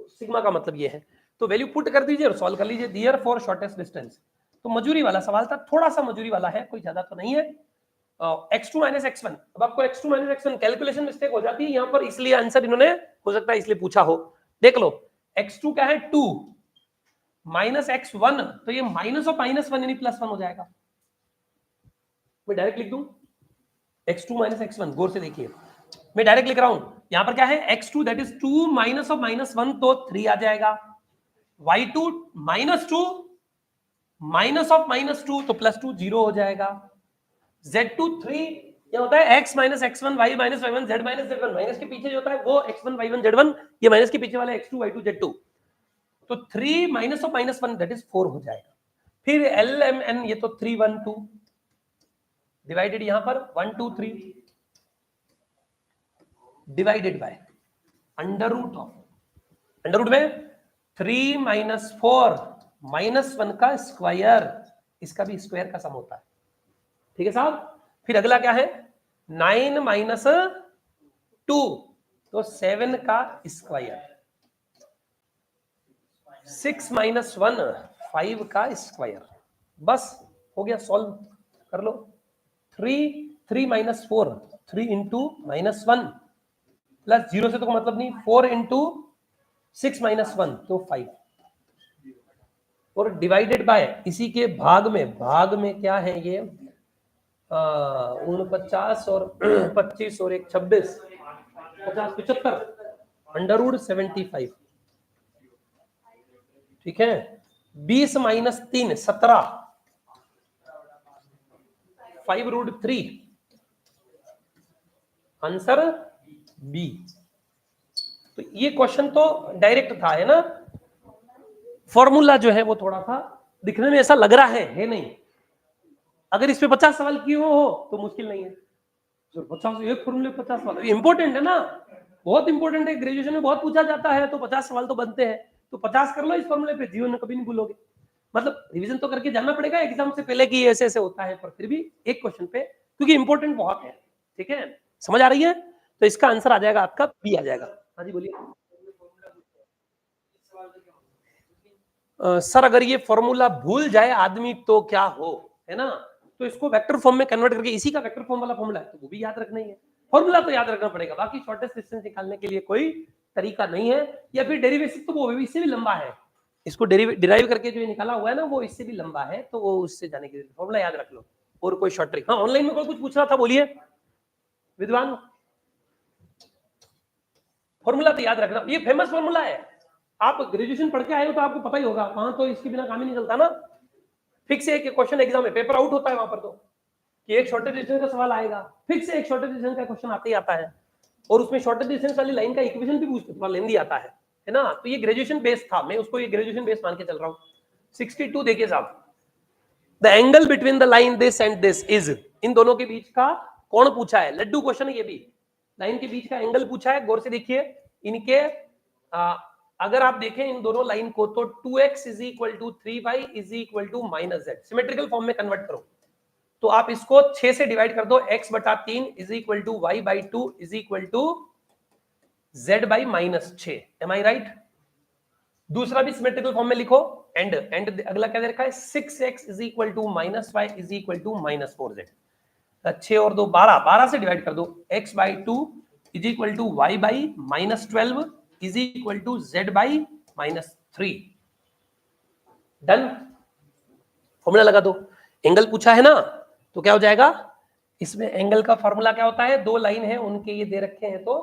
तो सिग्मा का मतलब ये है। तो वैल्यू पुट कर दीजिए और सॉल्व कर लीजिए। देयर फॉर शॉर्टेस्ट डिस्टेंस, तो मजूरी वाला सवाल था, थोड़ा सा मजूरी वाला है, कोई ज्यादा तो नहीं है। x2 माइनस x1, अब आपको x2 minus x1 calculation mistake हो जाती है यहाँ पर, इसलिए आंसर इन्होंने हो सकता है इसलिए पूछा हो। देख लो x2 क्या है 2 माइनस x1, तो ये माइनस और माइनस 1 यानी +1 हो जाएगा। मैं डायरेक्ट लिख दूं x2 माइनस x1, गौर से देखिए मैं डायरेक्ट लिख रहा हूं, यहां पर क्या है x2 that is 2 minus of -1 तो 3 आ जाएगा, y2 -2 माइनस ऑफ -2 तो +2 0 हो जाएगा, z2 3 क्या होता है x minus x1 y minus y1 z minus z1, minus के पीछे जो होता है वो x1 y1 z1, ये माइनस के पीछे वाला x2 y2 z2, तो 3 माइनस ऑफ -1 दैट इज 4 हो जाएगा। फिर LMN ये तो 3 1 2 डिवाइडेड यहां पर 1 2 3 डिवाइडेड बाय अंडर रूट में 3 माइनस 4 -1 का स्क्वायर, इसका भी स्क्वायर का सम होता है, ठीक है साहब। फिर अगला क्या है 9 माइनस 2 तो 7 का स्क्वायर, 6 माइनस 1 5 का स्क्वायर, बस हो गया, सॉल्व कर लो। 3 माइनस 4 3 इंटू -1 प्लस 0 से तो मतलब नहीं, 4 इंटू 6 माइनस 1 तो 5 और डिवाइडेड बाय इसी के भाग में क्या है ये 49 और 25 और 1 26 50 75 अंडर रूट 75, ठीक है। 20 माइनस 3 17 5 रूट 3 आंसर बी। तो ये क्वेश्चन तो डायरेक्ट था, है ना। फॉर्मूला जो है वो थोड़ा सा दिखने में ऐसा लग रहा है नहीं। अगर इस पे 50 सवाल किए हो तो मुश्किल नहीं है, 50 एक फॉर्मूले 50 सवाल इंपॉर्टेंट है ना, बहुत इंपॉर्टेंट है, ग्रेजुएशन में बहुत पूछा जाता है, तो 50 सवाल तो बनते हैं, तो 50 कर लो इस फॉर्मूले पे, जीवन में कभी नहीं भूलोगे। मतलब रिवीजन तो करके जाना पड़ेगा एग्जाम से पहले कि ऐसे ऐसे होता है, पर फिर भी एक क्वेश्चन पे, क्योंकि इंपॉर्टेंट बहुत है, ठीक है, समझ आ रही है। तो इसका आंसर आ जाएगा आपका बी आ जाएगा। हाँ जी बोलिए। सर अगर ये फॉर्मूला भूल जाए आदमी तो क्या हो, है ना, तो इसको वेक्टर फॉर्म में कन्वर्ट करके, इसी का वेक्टर फॉर्म वाला फॉर्मूला है तो वो भी याद रखना ही है, फॉर्मूला तो याद रखना पड़ेगा, बाकी शॉर्टेस्ट डिस्टेंस निकालने के लिए कोई तरीका नहीं है, या फिर डेरिवेशन तो वो इससे भी लंबा है, इसको डिराइव करके जो निकाला हुआ है ना वो इससे भी लंबा है, तो वो उससे जाने के लिए फॉर्मूला याद रख लो। और कोई शॉर्ट ट्रिक, हाँ ऑनलाइन में कोई कुछ पूछ रहा था, बोलिए विद्वान। फॉर्मूला तो याद रखना, ये फेमस फॉर्मूला है, आप ग्रेजुएशन पढ़ के आए हो तो आपको पता ही होगा, वहां तो इसके बिना काम ही नहीं चलता ना। फिक्स है कि क्वेश्चन एग्जाम में पेपर आउट होता है वहां पर तो, कि एक शॉर्टेज डिस्टेंस का सवाल आएगा, फिक्स है एक शॉर्टेज डिस्टेंस का क्वेश्चन आते ही आता है, और उसमें शॉर्टेज डिस्टेंस वाली लाइन का इक्वेशन भी पूछते थोड़ा लेंदी आता है ना। तो ये ग्रेजुएशन बेस था, मैं उसको ये ग्रेजुएशन बेस मान के चल रहा हूँ। 62 देखिए साहब, the angle between the line this and this is, इन दोनों के बीच का कोण पूछा है, लड्डू क्वेश्चन है ये भी, लाइन के बीच का एंगल पूछा है, गौर से देखिए इनके अगर आप देखें इन दोनों लाइन को तो 2x is equal to 3y is equal to -z, symmetrical form में कन्वर्ट करो तो आप इसको 6 से डिवाइड कर दो, x बटा 3 is equal to y by 2 is equal to z by -6, am I right. दूसरा भी सिमेट्रिकल फॉर्म में लिखो, एंड अगला क्या दे रखा है 6x is equal to -y is equal to -4z, 6 और 2 12, 12 से डिवाइड कर दो, x by 2 is equal to y by -12 is equal to z by -3, done. Formula लगा दो, एंगल पूछा है ना, तो क्या हो जाएगा, इसमें एंगल का फॉर्मूला क्या होता है, दो लाइन है उनके ये दे रखे हैं, तो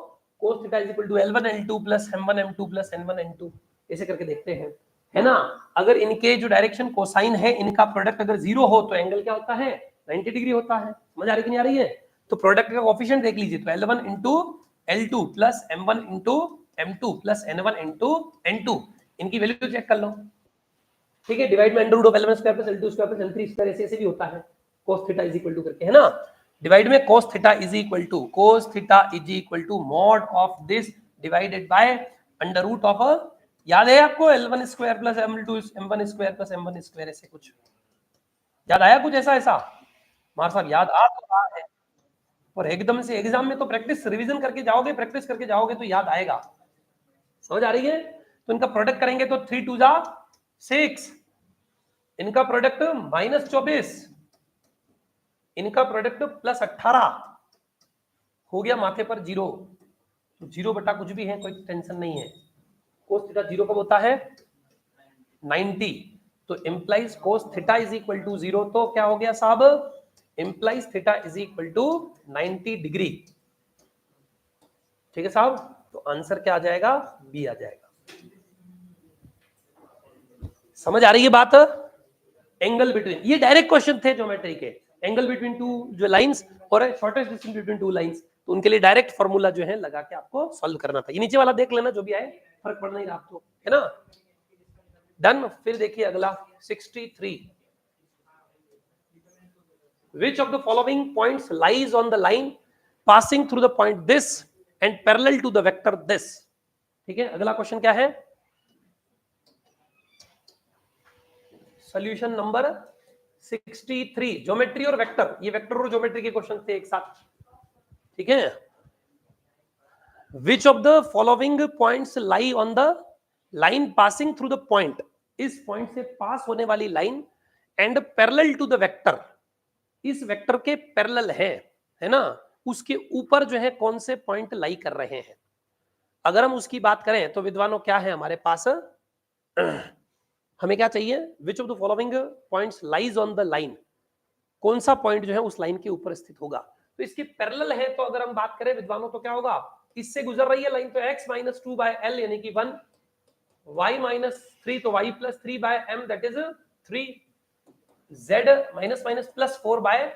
cos theta is equal to L1 L2 plus M1 M2 plus N1 N2, ऐसे करके देखते हैं, है ना। अगर इनके जो डायरेक्शन कोसाइन है, इनका प्रोडक्ट अगर 0 हो तो एंगल क्या होता है 90 डिग्री होता है, समझ आ रही कि नहीं आ रही है। तो प्रोडक्ट का कोफिशिएंट देख लीजिए, तो L1 into L2 plus M1 into M2 plus N1 into N2, इनकी वैल्यू चेक कर लो, ठीक है। डिवाइड में under root of L1 square plus L2 square plus L3 square, ऐसे भी होता है, cos theta is equal to करके, है ना। डिवाइड में cos theta is equal to mod of this divided by under root of, याद है आपको L1 square plus M1 square plus M1 square, ऐसे कुछ याद आया, कुछ ऐसा ऐसा हमारे साहब याद आ तो रहा है, और एकदम से एग्जाम में तो प्रैक्टिस रिवीजन करके जाओगे, प्रैक्टिस करके जाओगे तो याद आएगा, समझ आ रही है। तो इनका प्रोडक्ट करेंगे तो 3 2 जा 6, इनका प्रोडक्ट -24, इनका प्रोडक्ट +18, हो गया माथे पर 0, तो 0 बटा कुछ भी है, कोई टेंशन नहीं है। cos थीटा 0 कब होता है 90, तो implies cos theta is equal to 0, तो क्या हो गया साहब, implies theta is equal to 90 degree, ठीक है साहब, तो आंसर क्या आ जाएगा, बी आ जाएगा। समझ आ रही है बात? एंगल बिटवीन, ये डायरेक्ट क्वेश्चन थे ज्योमेट्री के, एंगल बिटवीन टू जो लाइंस और shortest distance between two lines, तो उनके लिए डायरेक्ट फॉर्मूला जो है लगा के आपको सॉल्व करना था। ये नीचे वाला देख लेना, जो भी आए फर्क पड़ नहीं रहा आपको, है ना। डन। फिर देखिए अगला 63, which of the following points lies on the line passing through the point this and parallel to the vector this। ठीक है, अगला क्वेश्चन क्या है, सॉल्यूशन नंबर 63, ज्योमेट्री और वेक्टर, ये वेक्टर और ज्योमेट्री के क्वेश्चन थे एक साथ। ठीक है, which of the following points lie on the line passing through the point, इस पॉइंट से पास होने वाली line and parallel to the vector, इस वेक्टर के पैरेलल है ना, उसके ऊपर जो है कौन से पॉइंट लाई कर रहे हैं। अगर हम उसकी बात करें तो विद्वानों क्या है हमारे पास, हमें क्या चाहिए, which of the following points lies on the line, कौन सा पॉइंट जो है उस लाइन के ऊपर स्थित होगा। तो इसके पैरेलल है, तो अगर हम बात करें विद्वानों तो क्या होगा, इससे गुजर रही है लाइन, तो x माइनस 2/l यानी कि 1, y माइनस 3 तो y plus 3/m that is 3, z minus minus plus 4/,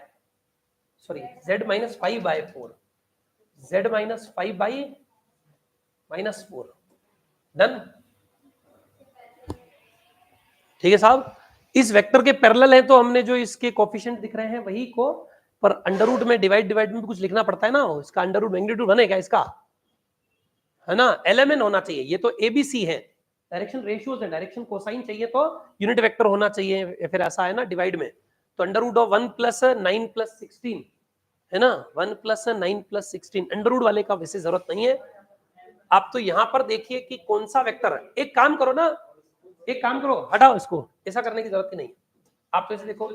sorry z minus 5/4, z minus 5/-4। Done. ठीक है साहब, इस वेक्टर के पैरेलल है, तो हमने जो इसके कोफिशिएंट दिख रहे हैं वही को, पर अंडर रूट में डिवाइड में भी कुछ लिखना पड़ता है ना, इसका अंडर रूट मैग्नीट्यूड बनेगा इसका, है ना, LMN होना चाहिए। ये तो ABC है, डायरेक्शन रेशियोज है, डायरेक्शन कोसाइन चाहिए तो यूनिट वेक्टर होना चाहिए, फिर ऐसा है ना डिवाइड में, तो अंडर रूट ऑफ 1 + 9 + 16 है ना, 1 + 9 + 16, अंडर रूट वाले का वैसे जरूरत नहीं है। आप तो यहां पर देखिए कि कौन सा वेक्टर है, एक काम करो ना, एक काम करो, हटाओ इसको, ऐसा करने की जरूरत ही नहीं, आप तो इसे देखो,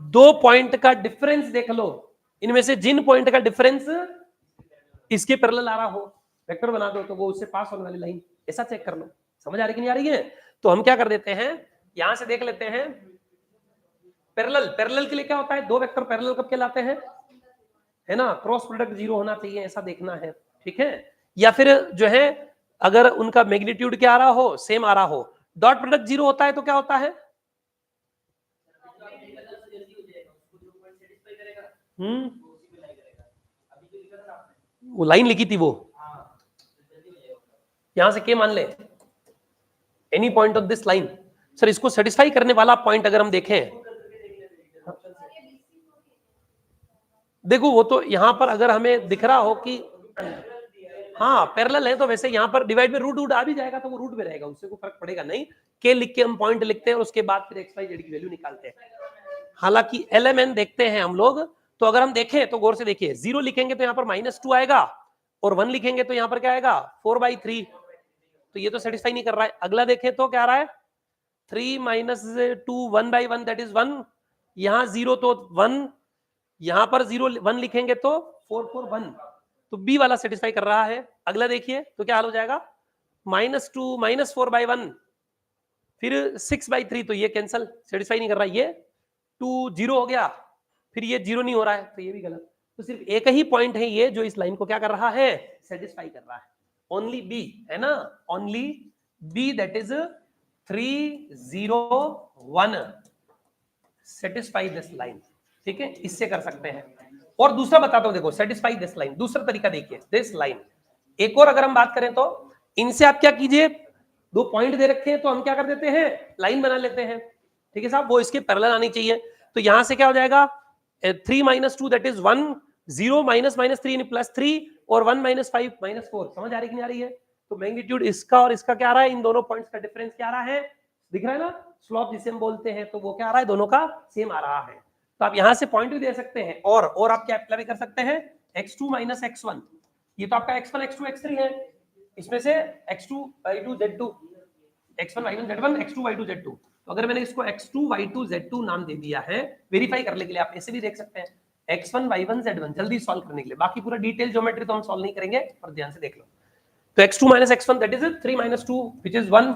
2 पॉइंट का डिफरेंस देख लो, इनमें से जिन पॉइंट का डिफरेंस इसके पैरेलल आ रहा हो, वेक्टर बना दो, तो वो उससे पास होने वाली लाइन, ऐसा चेक कर लो। समझ आ रही कि नहीं आ रही है? तो हम क्या कर देते हैं, यहां से देख लेते हैं पैरेलल, पैरेलल के लिए क्या होता है, दो वेक्टर पैरेलल कब कहलाते हैं, है ना, क्रॉस प्रोडक्ट 0 होना चाहिए, ऐसा देखना है। ठीक है, या फिर जो है अगर उनका मैग्नीट्यूड क्या आ रहा हो, सेम आ रहा हो, डॉट प्रोडक्ट 0 होता है तो क्या होता है, वो लाइन लिखी थी वो, यहां से के मान ले, any point of this line, sir इसको सेटिस्फाई करने वाला पॉइंट अगर हम देखें, देखो वो तो यहां पर अगर हमें दिख रहा हो कि हाँ पैरेलल है, तो वैसे यहां पर डिवाइड में रूट आ भी जाएगा, तो वो रूट में रहेगा, उससे कोई फर्क पड़ेगा नहीं, के लिख के हम पॉइंट लिखते हैं और उसके बाद फिर एक्स वाई जेड की वैल्यू निकालते हैं। हालांकि LMN देखते हैं हम लोग, तो अगर हम देखें तो गौर से देखिए, 0 लिखेंगे तो यहाँ पर -2 आएगा, और 1 लिखेंगे तो यहाँ पर क्या आएगा 4/3, तो ये तो सेटिस्फाई नहीं कर रहा है। अगला देखें तो क्या आ रहा है, 3 - 2 1/1 दैट इज 1, यहाँ 0 तो 1, यहाँ पर 0 1 लिखेंगे तो 4 4 1, तो बी वाला सेटिस्फाई कर रहा है। अगला देखिए तो क्या हाल हो जाएगा, -2 -4/1, फिर 6/3, तो ये कैंसल, सेटिस्फाई नहीं कर रहा, ये 2 0 हो गया, फिर ये 0 नहीं हो रहा है, तो ये भी गलत। तो सिर्फ एक ही पॉइंट है ये जो इस लाइन को क्या कर रहा है, सेटिस्फाई कर रहा है, ओनली बी, है ना, only B that is 3 0 1 satisfy this line. ठीक है, इससे कर सकते हैं। और दूसरा बताता हूं, देखो सेटिस्फाई दिस लाइन, दूसरा तरीका देखिए, दिस लाइन। एक और अगर हम बात करें तो इनसे आप क्या कीजिए, 2 पॉइंट दे रखे हैं तो हम क्या कर देते हैं, लाइन बना लेते हैं। ठीक है साहब, वो इसके पैरेलल आनी चाहिए, तो यहां से क्या हो जाएगा, 3 - 2 दैट इज 1, 0 -3 यानी +3, और 1 - 5 -4। समझ आ रही कि नहीं आ रही है? तो मैग्नीट्यूड इसका और इसका क्या आ रहा है, इन दोनों पॉइंट्स का डिफरेंस क्या आ रहा है, दिख रहा है ना, स्लोप जिसे हम बोलते हैं, तो वो क्या आ रहा है, दोनों का सेम आ रहा है। तो आप यहां से पॉइंट भी दे सकते हैं, और आप क्या अप्लाई भी कर सकते हैं, x2 - x1, ये तो आपका x1 x2 x3 है, इसमें से x2 y2 z2, x1 y1 z1 x2 y2 z2, तो अगर मैंने इसको x2 y2 z2 नाम दे दिया है, वेरीफाई करने के लिए आप ऐसे भी देख सकते हैं, x1 y1 z1 जल्दी सॉल्व करने के लिए। बाकी पूरा डिटेल ज्योमेट्री तो हम सॉल्व नहीं करेंगे, पर ध्यान से देख लो। तो x2 - x1 that is 3 - 2 which is 1,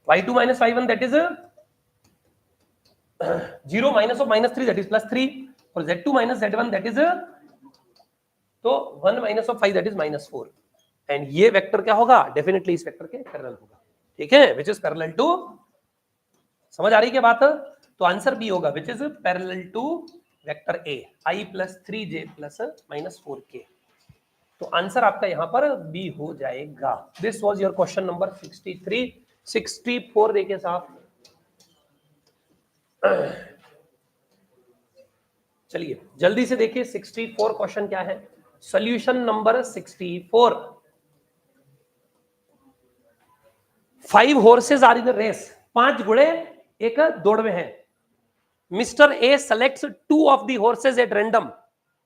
y2 - y1 that is 0 - of -3 that is +3, और z2 - z1 दैट इज, तो 1 minus of 5 that is -4 and ये वेक्टर क्या होगा, डेफिनेटली इस वेक्टर के पैरेलल होगा, ठीक है, विच इज पैरेलल टू, समझ आ रही है बात, तो आंसर बी होगा which is parallel to vector A i plus 3j plus -4k, तो आंसर आपका यहां पर बी हो जाएगा। This was your question number 63। 64 देखिए साहब, चलिए जल्दी से देखिए 64 क्वेश्चन क्या है, solution number 64। 5 horses are in race, 5 घोड़े एक दौड़ में है। Mister A selects 2 of the horses at random,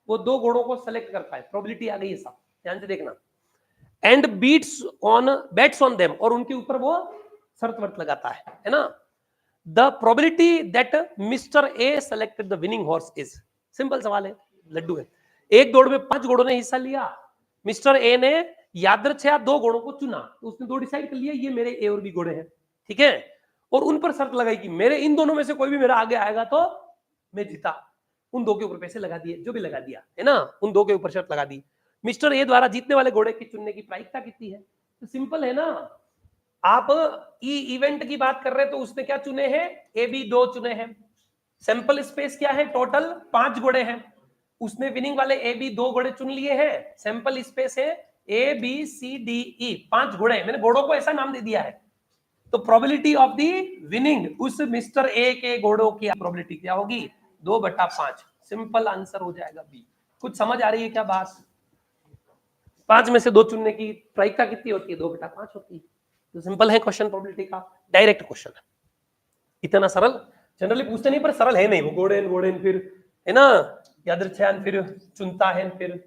वो 2 घोड़ों को सेलेक्ट करता है, प्रोबेबिलिटी आ गई है साहब, ध्यान से देखना, एंड बेट्स ऑन देम, और उनके ऊपर वो शर्त वर्त लगाता है ना। The probability that mister A selected the winning horse is, simple सवाल है, लड्डू है, एक दौड़ में 5 घोड़ों ने हिस्सा लिया, मिस्टर ए ने यादृच्छया 2 घोड़ों को चुना, तो उसने 2 डिसाइड कर लिया ये मेरे ए और बी घोड़े हैं, ठीक है, और उन पर शर्त लगाई कि मेरे इन दोनों में से कोई भी मेरा आगे आएगा तो मैं जीता, उन 2 के ऊपर पैसे लगा दिए, जो भी लगा दिया है ना, उन 2 के ऊपर शर्त लगा दी। मिस्टर ए द्वारा जीतने वाले घोड़े की चुनने की प्रायिकता कितनी है, तो सिंपल है ना, आप ई इवेंट की बात कर रहे हैं तो उसने क्या चुने हैं, ए बी 2 चुने हैं, सैंपल स्पेस क्या है, टोटल 5 घोड़े हैं, उसने विनिंग वाले ए बी 2 घोड़े चुन लिए हैं, सैंपल स्पेस है A B C D E, 5 घोड़े, मैंने घोड़ों को ऐसा नाम दे दिया है, तो प्रोबेबिलिटी ऑफ दी विनिंग उस मिस्टर ए के घोड़ों की प्रोबेबिलिटी क्या होगी, 2/5, सिंपल आंसर हो जाएगा बी। कुछ समझ आ रही है क्या बात, 5 में से 2 चुनने की प्रायिकता कितनी होती है, 2/5 होती है, तो सिंपल है क्वेश्चन, प्रोबेबिलिटी का डायरेक्ट क्वेश्चन है, इतना सरल, जनरली पूछते नहीं पर सरल है नहीं, वो घोड़े फिर है ना, यादृच्छयान फिर चुनता है, फिर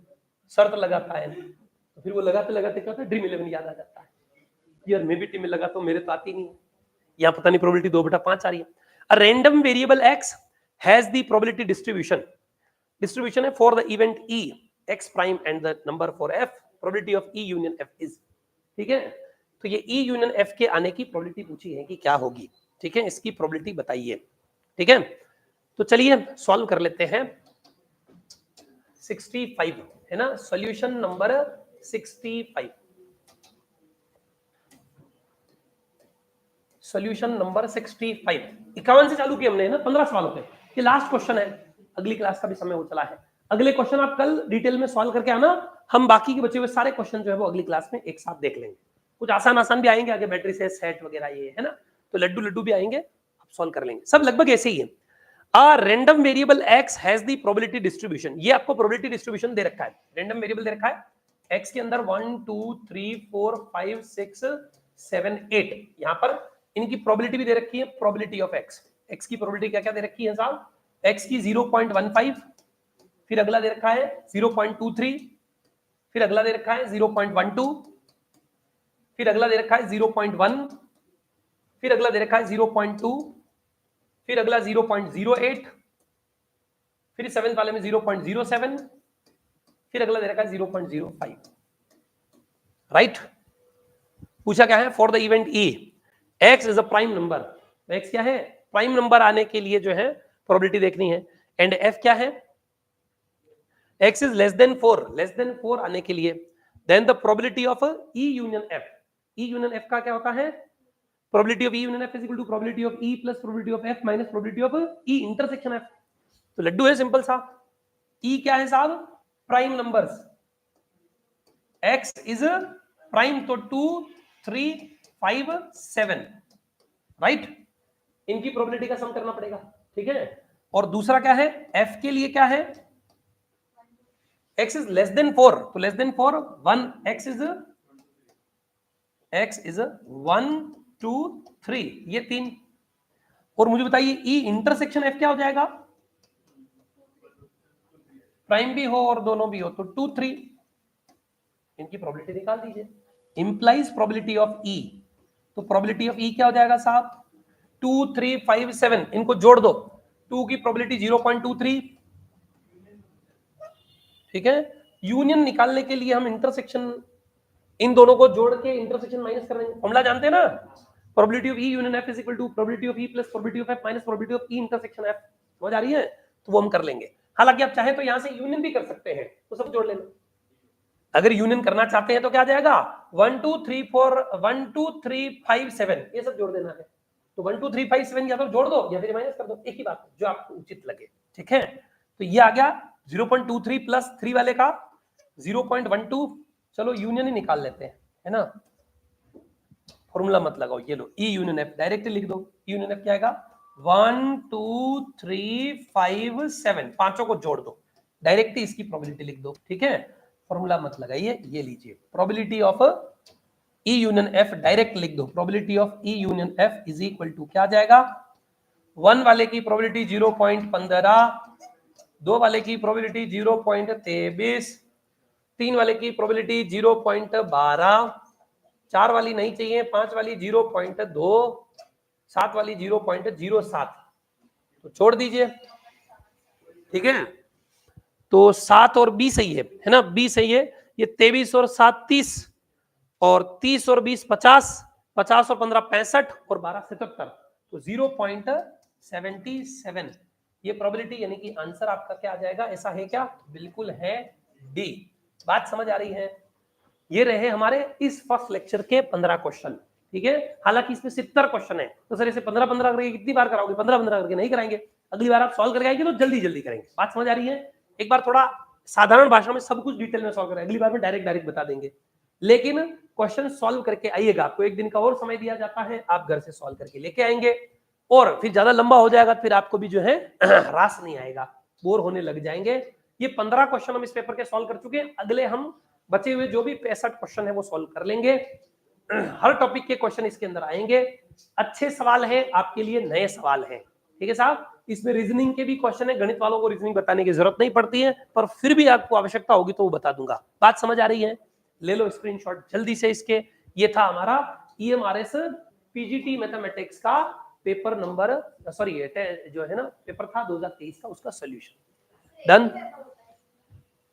शर्त लगाता है, तो फिर वो लगाते लगाते क्या होता है, ड्रीम 11 याद आ जाता है, यार मैं भी टीम में लगा तो मेरे तो आती नहीं है, यहाँ पता नहीं प्रोबेबिलिटी 2/5 आ रही है। A random variable x has the probability distribution है for the event e x prime and the number for f, probability of e union f is, ठीक है, तो ये e यूनियन f के आने की प्रोबेबिलिटी पूछी है कि क्या होगी, ठीक है, इसकी प्रोबेबिलिटी बताइए, ठीक है, तो चलिए सॉल्व कर लेते हैं। 65 है ना, सॉल्यूशन नंबर 65, सॉल्यूशन नंबर 65, 51 से चालू किया हमने, है ना, 15 सवालों पे, ये लास्ट क्वेश्चन है, अगली क्लास का भी समय हो चला है, अगले क्वेश्चन आप कल डिटेल में सॉल्व करके आना, हम बाकी के बचे हुए सारे क्वेश्चन जो है वो अगली क्लास में एक साथ देख लेंगे, कुछ आसान भी आएंगे आगे, बैटरी से सेट वगैरह ये है ना, तो लड्डू भी आएंगे, आप सॉल्व कर लेंगे, सब लगभग ऐसे ही है। A random variable x has the probability distribution, ये आपको probability distribution दे रखा है, random variable दे रखा है, x के अंदर 1 2 3 4 5 6 7 8, यहाँ पर इनकी probability भी दे रखी है, probability of x, x की probability क्या क्या दे रखी है साहब, x की 0.15, फिर अगला दे रखा है 0.23, फिर अगला दे रखा है 0.12, फिर अगला दे रखा है 0.1, फिर अगला दे रखा है 0.2, फिर अगला 0.08, फिर 7th वाले में 0.07, फिर अगला दे रखा है 0.05, राइट, पूछा क्या है, for the event E x is a prime number, x क्या है, प्राइम नंबर आने के लिए जो है प्रोबेबिलिटी देखनी है, एंड f क्या है, x इज लेस देन 4 आने के लिए, then the probability of e union f का क्या होता है, probability of e union f is equal to probability of e plus probability of f minus probability of e intersection f, तो लड्डू है simple सा, e क्या है साहब, prime numbers, x is prime, तो 2 3 5 7, राइट, इनकी प्रोबेबिलिटी का सम करना पड़ेगा, ठीक है, और दूसरा क्या है, f के लिए क्या है, x इज लेस देन 4, तो लेस देन 4 1, x इज 1 2 3, ये 3, और मुझे बताइए ई इंटरसेक्शन एफ क्या हो जाएगा, प्राइम भी हो और दोनों भी हो, तो 2 3, इनकी प्रोबेबिलिटी निकाल दीजिए, इंप्लाइज प्रोबेबिलिटी ऑफ ई, तो प्रोबेबिलिटी ऑफ ई क्या हो जाएगा साहब, 2 3 5 7, इनको जोड़ दो, 2 की प्रोबेबिलिटी 0.23, ठीक है, यूनियन निकालने के लिए हम इंटरसेक्शन, इन दोनों को जोड़ के इंटरसेक्शन माइनस कर देंगे, फॉर्मूला जानते हैं ना, probability of e union f is equal to probability of e plus probability of f minus probability of e intersection f, समझ आ रही है, तो वो हम कर लेंगे, हालांकि आप चाहे तो यहां से यूनियन भी कर सकते हैं, तो सब जोड़ लेना, अगर यूनियन करना चाहते हैं तो क्या आ जाएगा 1 2 3 4 1 2 3 5 7 ये सब जोड़ देना है। तो 1 2 3 5 7 या तो जोड़ दो या फिर माइनस कर दो, एक ही बात जो आपको उचित लगे। ठीक है, तो ये आ गया 0.23 प्लस 3 वाले का 0.12। चलो यूनियन ही निकाल लेते हैं, है ना, फॉर्मूला मत लगाओ, ये लो ई यूनियन एफ डायरेक्ट लिख दो। यूनियन एफ क्या आएगा 1 2 3 5 7, पांचों को जोड़ दो, डायरेक्ट ही इसकी प्रोबेबिलिटी लिख दो। ठीक है, फॉर्मूला मत लगाइए, ये लीजिए probability of E union F direct लिख दो। Probability of E union F is equal to क्या आ जाएगा 1 वाले की प्रोबेबिलिटी 0.15, 2 वाले की प्रोबेबिलिटी 0.23, 3 वाले की प्रोबेबिलिटी 0.12, 4 वाली नहीं चाहिए, 5 वाली 0.2, 7 वाली 0.07, तो छोड़ दीजिए। ठीक है, तो 7 और 20 सही है ना, 20 सही है, ये 23 और 7 30, और 30 और 20 50, 50 और 15 65, और 12 77, तो 0.77 ये प्रोबेबिलिटी, यानी कि आंसर आपका क्या आ जाएगा, ऐसा है क्या, बिल्कुल है डी। बात समझ आ रही है? ये रहे हमारे इस फर्स्ट लेक्चर के 15 क्वेश्चन। ठीक है, हालांकि इसमें 70 क्वेश्चन है, तो सर इसे 15-15 करके कितनी बार कराओगे, 15-15 करके नहीं कराएंगे, अगली बार आप सॉल्व करके आएंगे तो जल्दी जल्दी करेंगे। बात समझ आ रही है? एक बार थोड़ा साधारण भाषा में सब कुछ डिटेल में सॉल्व करें, अगली बार में डायरेक्ट बता देंगे, लेकिन क्वेश्चन सॉल्व करके आइएगा। आपको एक दिन का और समय दिया जाता है, आप घर से सॉल्व करके लेके आएंगे, और फिर ज्यादा लंबा हो जाएगा, फिर आपको भी जो है रास नहीं आएगा, बोर होने लग जाएंगे। ये 15 क्वेश्चन हम इस पेपर के सॉल्व कर चुके हैं, अगले हम बचे हुए जो भी 65 क्वेश्चन है वो सॉल्व कर लेंगे। हर टॉपिक के क्वेश्चन इसके अंदर आएंगे, अच्छे सवाल है आपके लिए, नए सवाल है। ठीक है साहब, इसमें रीजनिंग के भी क्वेश्चन है, गणित वालों को रीजनिंग बताने की जरूरत नहीं पड़ती है, पर फिर भी आपको आवश्यकता होगी तो वो बता दूंगा। बात समझ आ रही है? ले लो स्क्रीनशॉट जल्दी से इसके। ये था हमारा ईएमआरएस पीजीटी मैथमेटिक्स का पेपर नंबर, सॉरी जो है ना पेपर था 2023 का, उसका सोल्यूशन डन।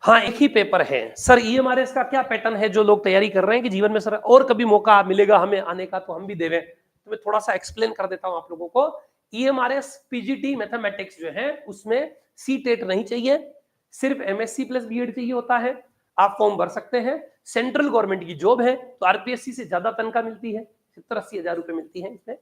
हाँ, एक ही पेपर है सर। ईएमआरएस का क्या पैटर्न है जो लोग तैयारी कर रहे हैं कि जीवन में सर और कभी मौका मिलेगा हमें आने का तो हम भी देवें, तो मैं थोड़ा सा एक्सप्लेन कर देता हूं आप लोगों को। ईएमआरएस पीजीटी मैथमेटिक्स जो है उसमें सी टेट नहीं चाहिए, सिर्फ एमएससी प्लस बीएड चाहिए होता है। आप फॉर्म भर सकते हैं, सेंट्रल गवर्नमेंट की जॉब है, तो आरपीएससी से ज्यादा तनख्वाह मिलती है, 70-80 हजार रुपए मिलती है इसमें,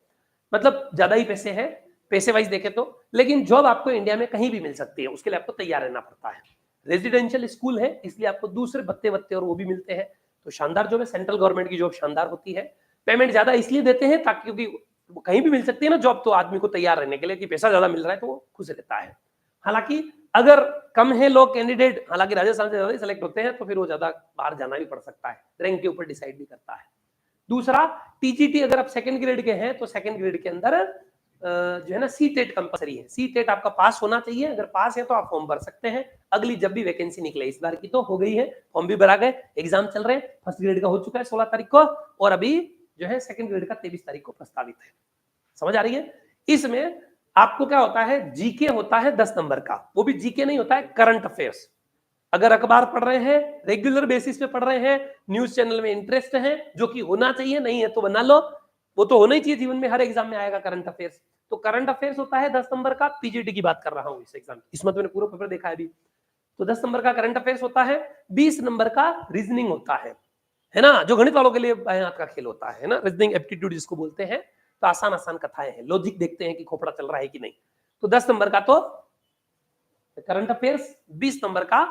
मतलब ज्यादा ही पैसे है पैसे वाइज देखे तो, लेकिन जॉब आपको इंडिया में कहीं भी मिल सकती है, उसके लिए आपको तैयार रहना पड़ता है। रेजिडेंशियल स्कूल है, इसलिए आपको दूसरे भत्ते वत्ते और वो भी मिलते हैं, तो शानदार जॉब है, सेंट्रल गवर्नमेंट की जॉब शानदार होती है। पेमेंट ज्यादा इसलिए देते हैं ताकि, क्योंकि कहीं भी मिल सकती है ना जॉब, तो आदमी को तैयार रहने के लिए कि पैसा ज्यादा मिल रहा है तो वो खुश रहता है। हालांकि अगर कम है लोग कैंडिडेट, हालांकि राजस्थान से ज्यादा ही सिलेक्ट होते हैं, तो फिर वो ज्यादा बाहर जाना भी पड़ सकता है, रैंक के ऊपर डिसाइड भी करता है। दूसरा, टीजीटी अगर आप सेकंड ग्रेड के हैं तो सेकंड ग्रेड के अंदर जो है ना सी टेट कंपलसरी है, सी टेट आपका पास होना चाहिए, अगर पास है तो आप फॉर्म भर सकते हैं। अगली जब भी वैकेंसी निकले, इस बार की तो हो गई है, फॉर्म भी भरा गए, एग्जाम चल रहे हैं, फर्स्ट ग्रेड का हो चुका है 16 तारीख को, और अभी जो है सेकंड ग्रेड का 23 तारीख को प्रस्तावित है। समझ आ रही है? इसमें आपको क्या होता है, जीके होता है 10 नंबर का, वो भी जीके नहीं होता है, करंट अफेयर्स। अगर अखबार पढ़ रहे हैं, रेगुलर बेसिस पे पढ़ रहे हैं, न्यूज चैनल में इंटरेस्ट है, जो कि होना चाहिए, नहीं है तो बना लो, वो तो होना ही चाहिए जीवन में, हर एग्जाम में आएगा करंट अफेयर्स। तो करंट अफेयर्स होता है 10 नंबर का, पीजीटी की बात कर रहा हूं इस एग्जाम, इसमें तो मैंने पूरा पेपर देखा है अभी। तो 10 नंबर का करंट अफेयर्स होता है, 20 नंबर का रीजनिंग होता है ना, जो गणित वालों के लिए हाथ का खेल होता है ना, रीजनिंग एप्टीट्यूड जिसको बोलते हैं। तो आसान आसान कथाएं हैं, लॉजिक देखते हैं कि खोपड़ा चल रहा है कि नहीं। तो 10 नंबर का तो करंट अफेयर्स, 20 नंबर का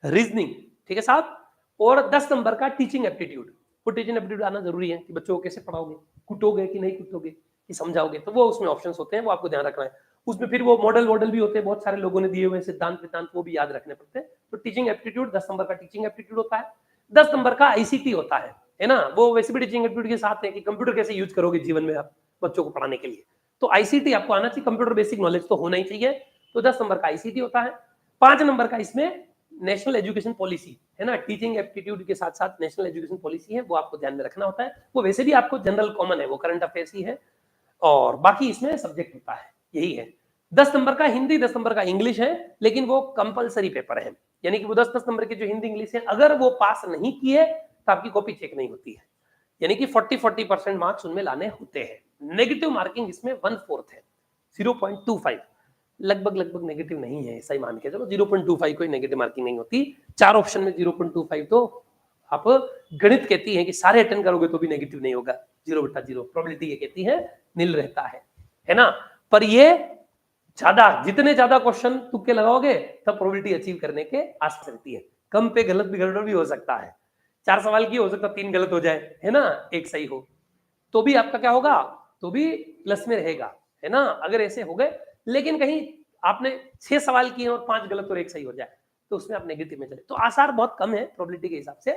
रीजनिंग, ठीक है साहब, और 10 नंबर का टीचिंग एप्टीट्यूड। वो टीचिंग एप्टीट्यूड आना जरूरी है कि बच्चों को कैसे पढ़ाओगे, कुटोगे कि नहीं कुटोगे, कि समझाओगे, तो वो उसमें ऑप्शंस होते हैं, वो आपको ध्यान रखना है। उसमें फिर वो मॉडल भी होते हैं, बहुत सारे लोगों ने दिए हुए सिद्धांत विद्धांत, वो भी याद रखने पड़ते हैं। तो टीचिंग एप्टीट्यूड 10 नंबर का टीचिंग एप्टीट्यूड होता है। 10 नंबर का आईसीटी होता है ना, वो वैसे भी टीचिंग एप्टीट्यूड के साथ है कि कंप्यूटर कैसे यूज करोगे जीवन में आप बच्चों को पढ़ाने के लिए, तो आईसीटी आपको आना चाहिए, कंप्यूटर बेसिक नॉलेज तो होना ही चाहिए। तो 10 नंबर का आईसीटी होता है। 5 नंबर का इसमें नेशनल एजुकेशन पॉलिसी है ना, टीचिंग एप्टीट्यूड के साथ साथ नेशनल एजुकेशन पॉलिसी है, वो आपको ध्यान में रखना होता है। वो वैसे भी आपको जनरल कॉमन है, वो करंट अफेयर्स ही है, और बाकी इसमें सब्जेक्ट होता है, यही है। 10 नंबर का हिंदी, 10 नंबर का इंग्लिश है, लेकिन वो कंपलसरी पेपर है, यानी कि वो 10 नंबर के जो हिंदी इंग्लिश है, अगर वो पास नहीं किए तो आपकी कॉपी चेक नहीं होती है, यानी कि 40% मार्क्स उनमें लाने होते हैं। नेगेटिव मार्किंग इसमें 1/4 है, 0.25। लगभग नेगेटिव नहीं है, ऐसा ही मान के चलो 0.25 कोई नेगेटिव मार्किंग नहीं होती। 4 ऑप्शन में 0.25 तो आप गणित कहती है कि सारे अटेंड करोगे तो भी नेगेटिव नहीं होगा, 0/0 प्रोबेबिलिटी ये कहती है नील रहता है ना। पर ये ज्यादा, जितने ज्यादा क्वेश्चन तुक्के लगाओगे तब प्रोबेबिलिटी अचीव करने के आस रहती है। कम पे गलत भी गड़बड़ भी हो सकता है, 4 सवाल की हो सकता है 3 गलत हो जाए, है ना, 1 सही हो, तो भी आपका क्या होगा, तो भी प्लस में रहेगा, है ना। अगर ऐसे हो गए, लेकिन कहीं आपने 6 सवाल किए और 5 गलत और 1 सही हो जाए तो उसमें आप नेगेटिव में चले, तो आसार बहुत कम है प्रोबेबिलिटी के हिसाब से,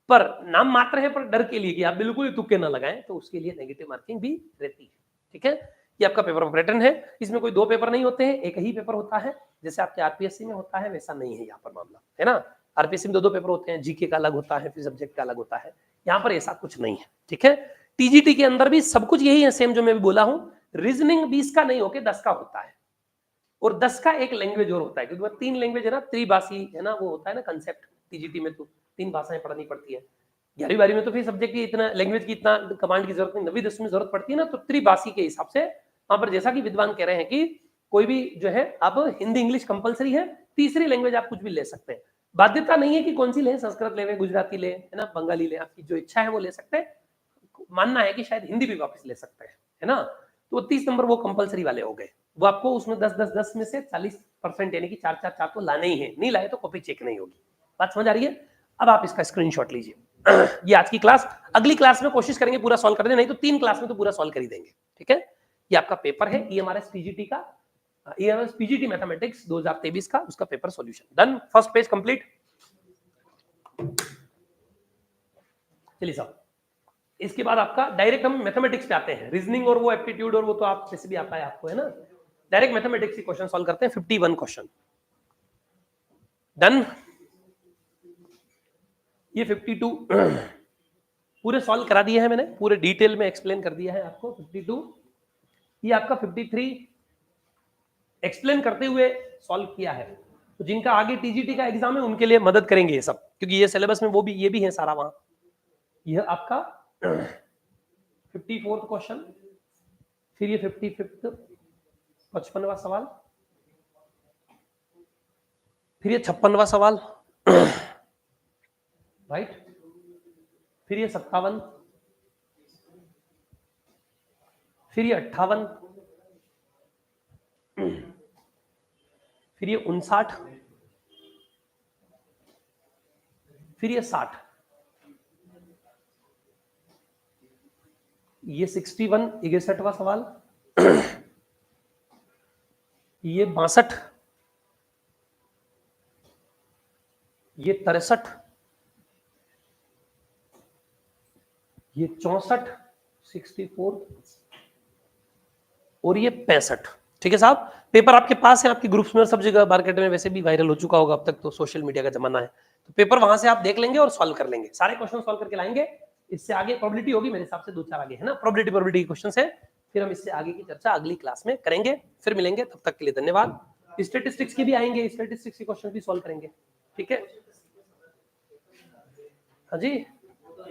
पर नाम मात्र है, पर डर के लिए कि आप बिल्कुल ही तुक्के ना लगाएं तो उसके लिए नेगेटिव मार्किंग भी रहती है। ठीक है, ये आपका पेपर ऑफ रिटन है। इसमें कोई 2 पेपर नहीं होते हैं, एक ही पेपर होता है, जैसे आपके आरपीएससी में होता है वैसा नहीं है यहाँ पर मामला, है ना। आरपीएससी में 2 पेपर होते हैं, जीके का अलग होता है, फिर सब्जेक्ट का अलग होता है, यहाँ पर ऐसा कुछ नहीं है। ठीक है, टीजीटी के अंदर भी सब कुछ यही है, सेम जो मैं भी बोला हूं। रीजनिंग 20 का नहीं होके 10 का होता है, और 10 का एक लैंग्वेज और होता है, क्योंकि 3 लैंग्वेज है ना, त्रिभाषी है ना, वो होता है ना कंसेप्ट टीजीटी में, तो 3 भाषाएं पढ़नी पड़ती है। 11वीं 12वीं में तो फिर सब्जेक्ट की इतना, लैंग्वेज की इतना कमांड की जरूरत नहीं, 9वीं 10वीं में जरूरत पड़ती है ना, तो त्रिभाषी के हिसाब से वहां पर जैसा कि विद्वान कह रहे हैं कि कोई भी जो है, अब हिंदी इंग्लिश कंपलसरी है, तीसरी लैंग्वेज आप कुछ भी ले सकते हैं, बाध्यता नहीं है कि कौन सी ले, संस्कृत ले, गुजराती ले, है ना, बंगाली ले, आपकी जो इच्छा है वो ले सकते हैं। मानना है कि शायद हिंदी भी वापस ले सकते हैं, है ना, तो 30 नंबर वो कंपलसरी वाले हो गए, वो आपको उसमें 10 में से 40% यानी कि 4 तो लाने ही है, नहीं लाए तो कॉपी चेक नहीं होगी। बात समझ आ रही है? अब आप इसका स्क्रीनशॉट लीजिए। ये आज की क्लास, अगली क्लास में कोशिश करेंगे पूरा सॉल्व करने, नहीं तो 3 क्लास में तो पूरा सॉल्व कर ही देंगे। ठीक है, ये आपका पेपर है ईएमआरएस पीजीटी का, ईएमआरएस पीजीटी मैथमेटिक्स 2023 का, उसका paper solution done, first page complete. चलिए साहब, इसके बाद आपका डायरेक्ट हम मैथमेटिक्स पे आते हैं, रीजनिंग और वो एप्टीट्यूड और वो तो आप जैसे भी आता है आपको, है ना। डायरेक्ट मैथमेटिक्स के क्वेश्चन सॉल्व करते हैं, 51 क्वेश्चन डन। ये 52 पूरे सॉल्व करा दिए हैं मैंने, पूरे डिटेल में एक्सप्लेन कर दिया है आपको 52। ये आपका 53 एक्सप्लेन करते हुए सॉल्व किया है, तो जिनका आगे टीजीटी का एग्जाम है उनके लिए मदद करेंगे ये सब, क्योंकि ये सिलेबस में वो भी, ये भी है सारा वहां। यह आपका 54th क्वेश्चन, फिर ये 55th 55वां सवाल, फिर ये 56वां सवाल, राइट, फिर ये 57, फिर ये 58, फिर ये 59, फिर ये 60, ये 61 61वां सवाल, ये 62, ये 63, ये 64 64 और ये 65। ठीक है साहब, पेपर आपके पास है, आपके ग्रुप्स में सब जगह, मार्केट में वैसे भी वायरल हो चुका होगा अब तक, तो सोशल मीडिया का जमाना है, तो पेपर वहां से आप देख लेंगे और सॉल्व कर लेंगे, सारे क्वेश्चन सॉल्व करके लाएंगे। इससे आगे प्रोबेबिलिटी होगी मेरे हिसाब से 2-4 आगे, है ना, प्रोबेबिलिटी के क्वेश्चन है, फिर हम इससे आगे की चर्चा अगली क्लास में करेंगे। फिर मिलेंगे, तब तक के लिए धन्यवाद। स्टेटिस्टिक्स के भी आएंगे, स्टेटिस्टिक्स के क्वेश्चन भी सॉल्व करेंगे। ठीक है, हाँ जी।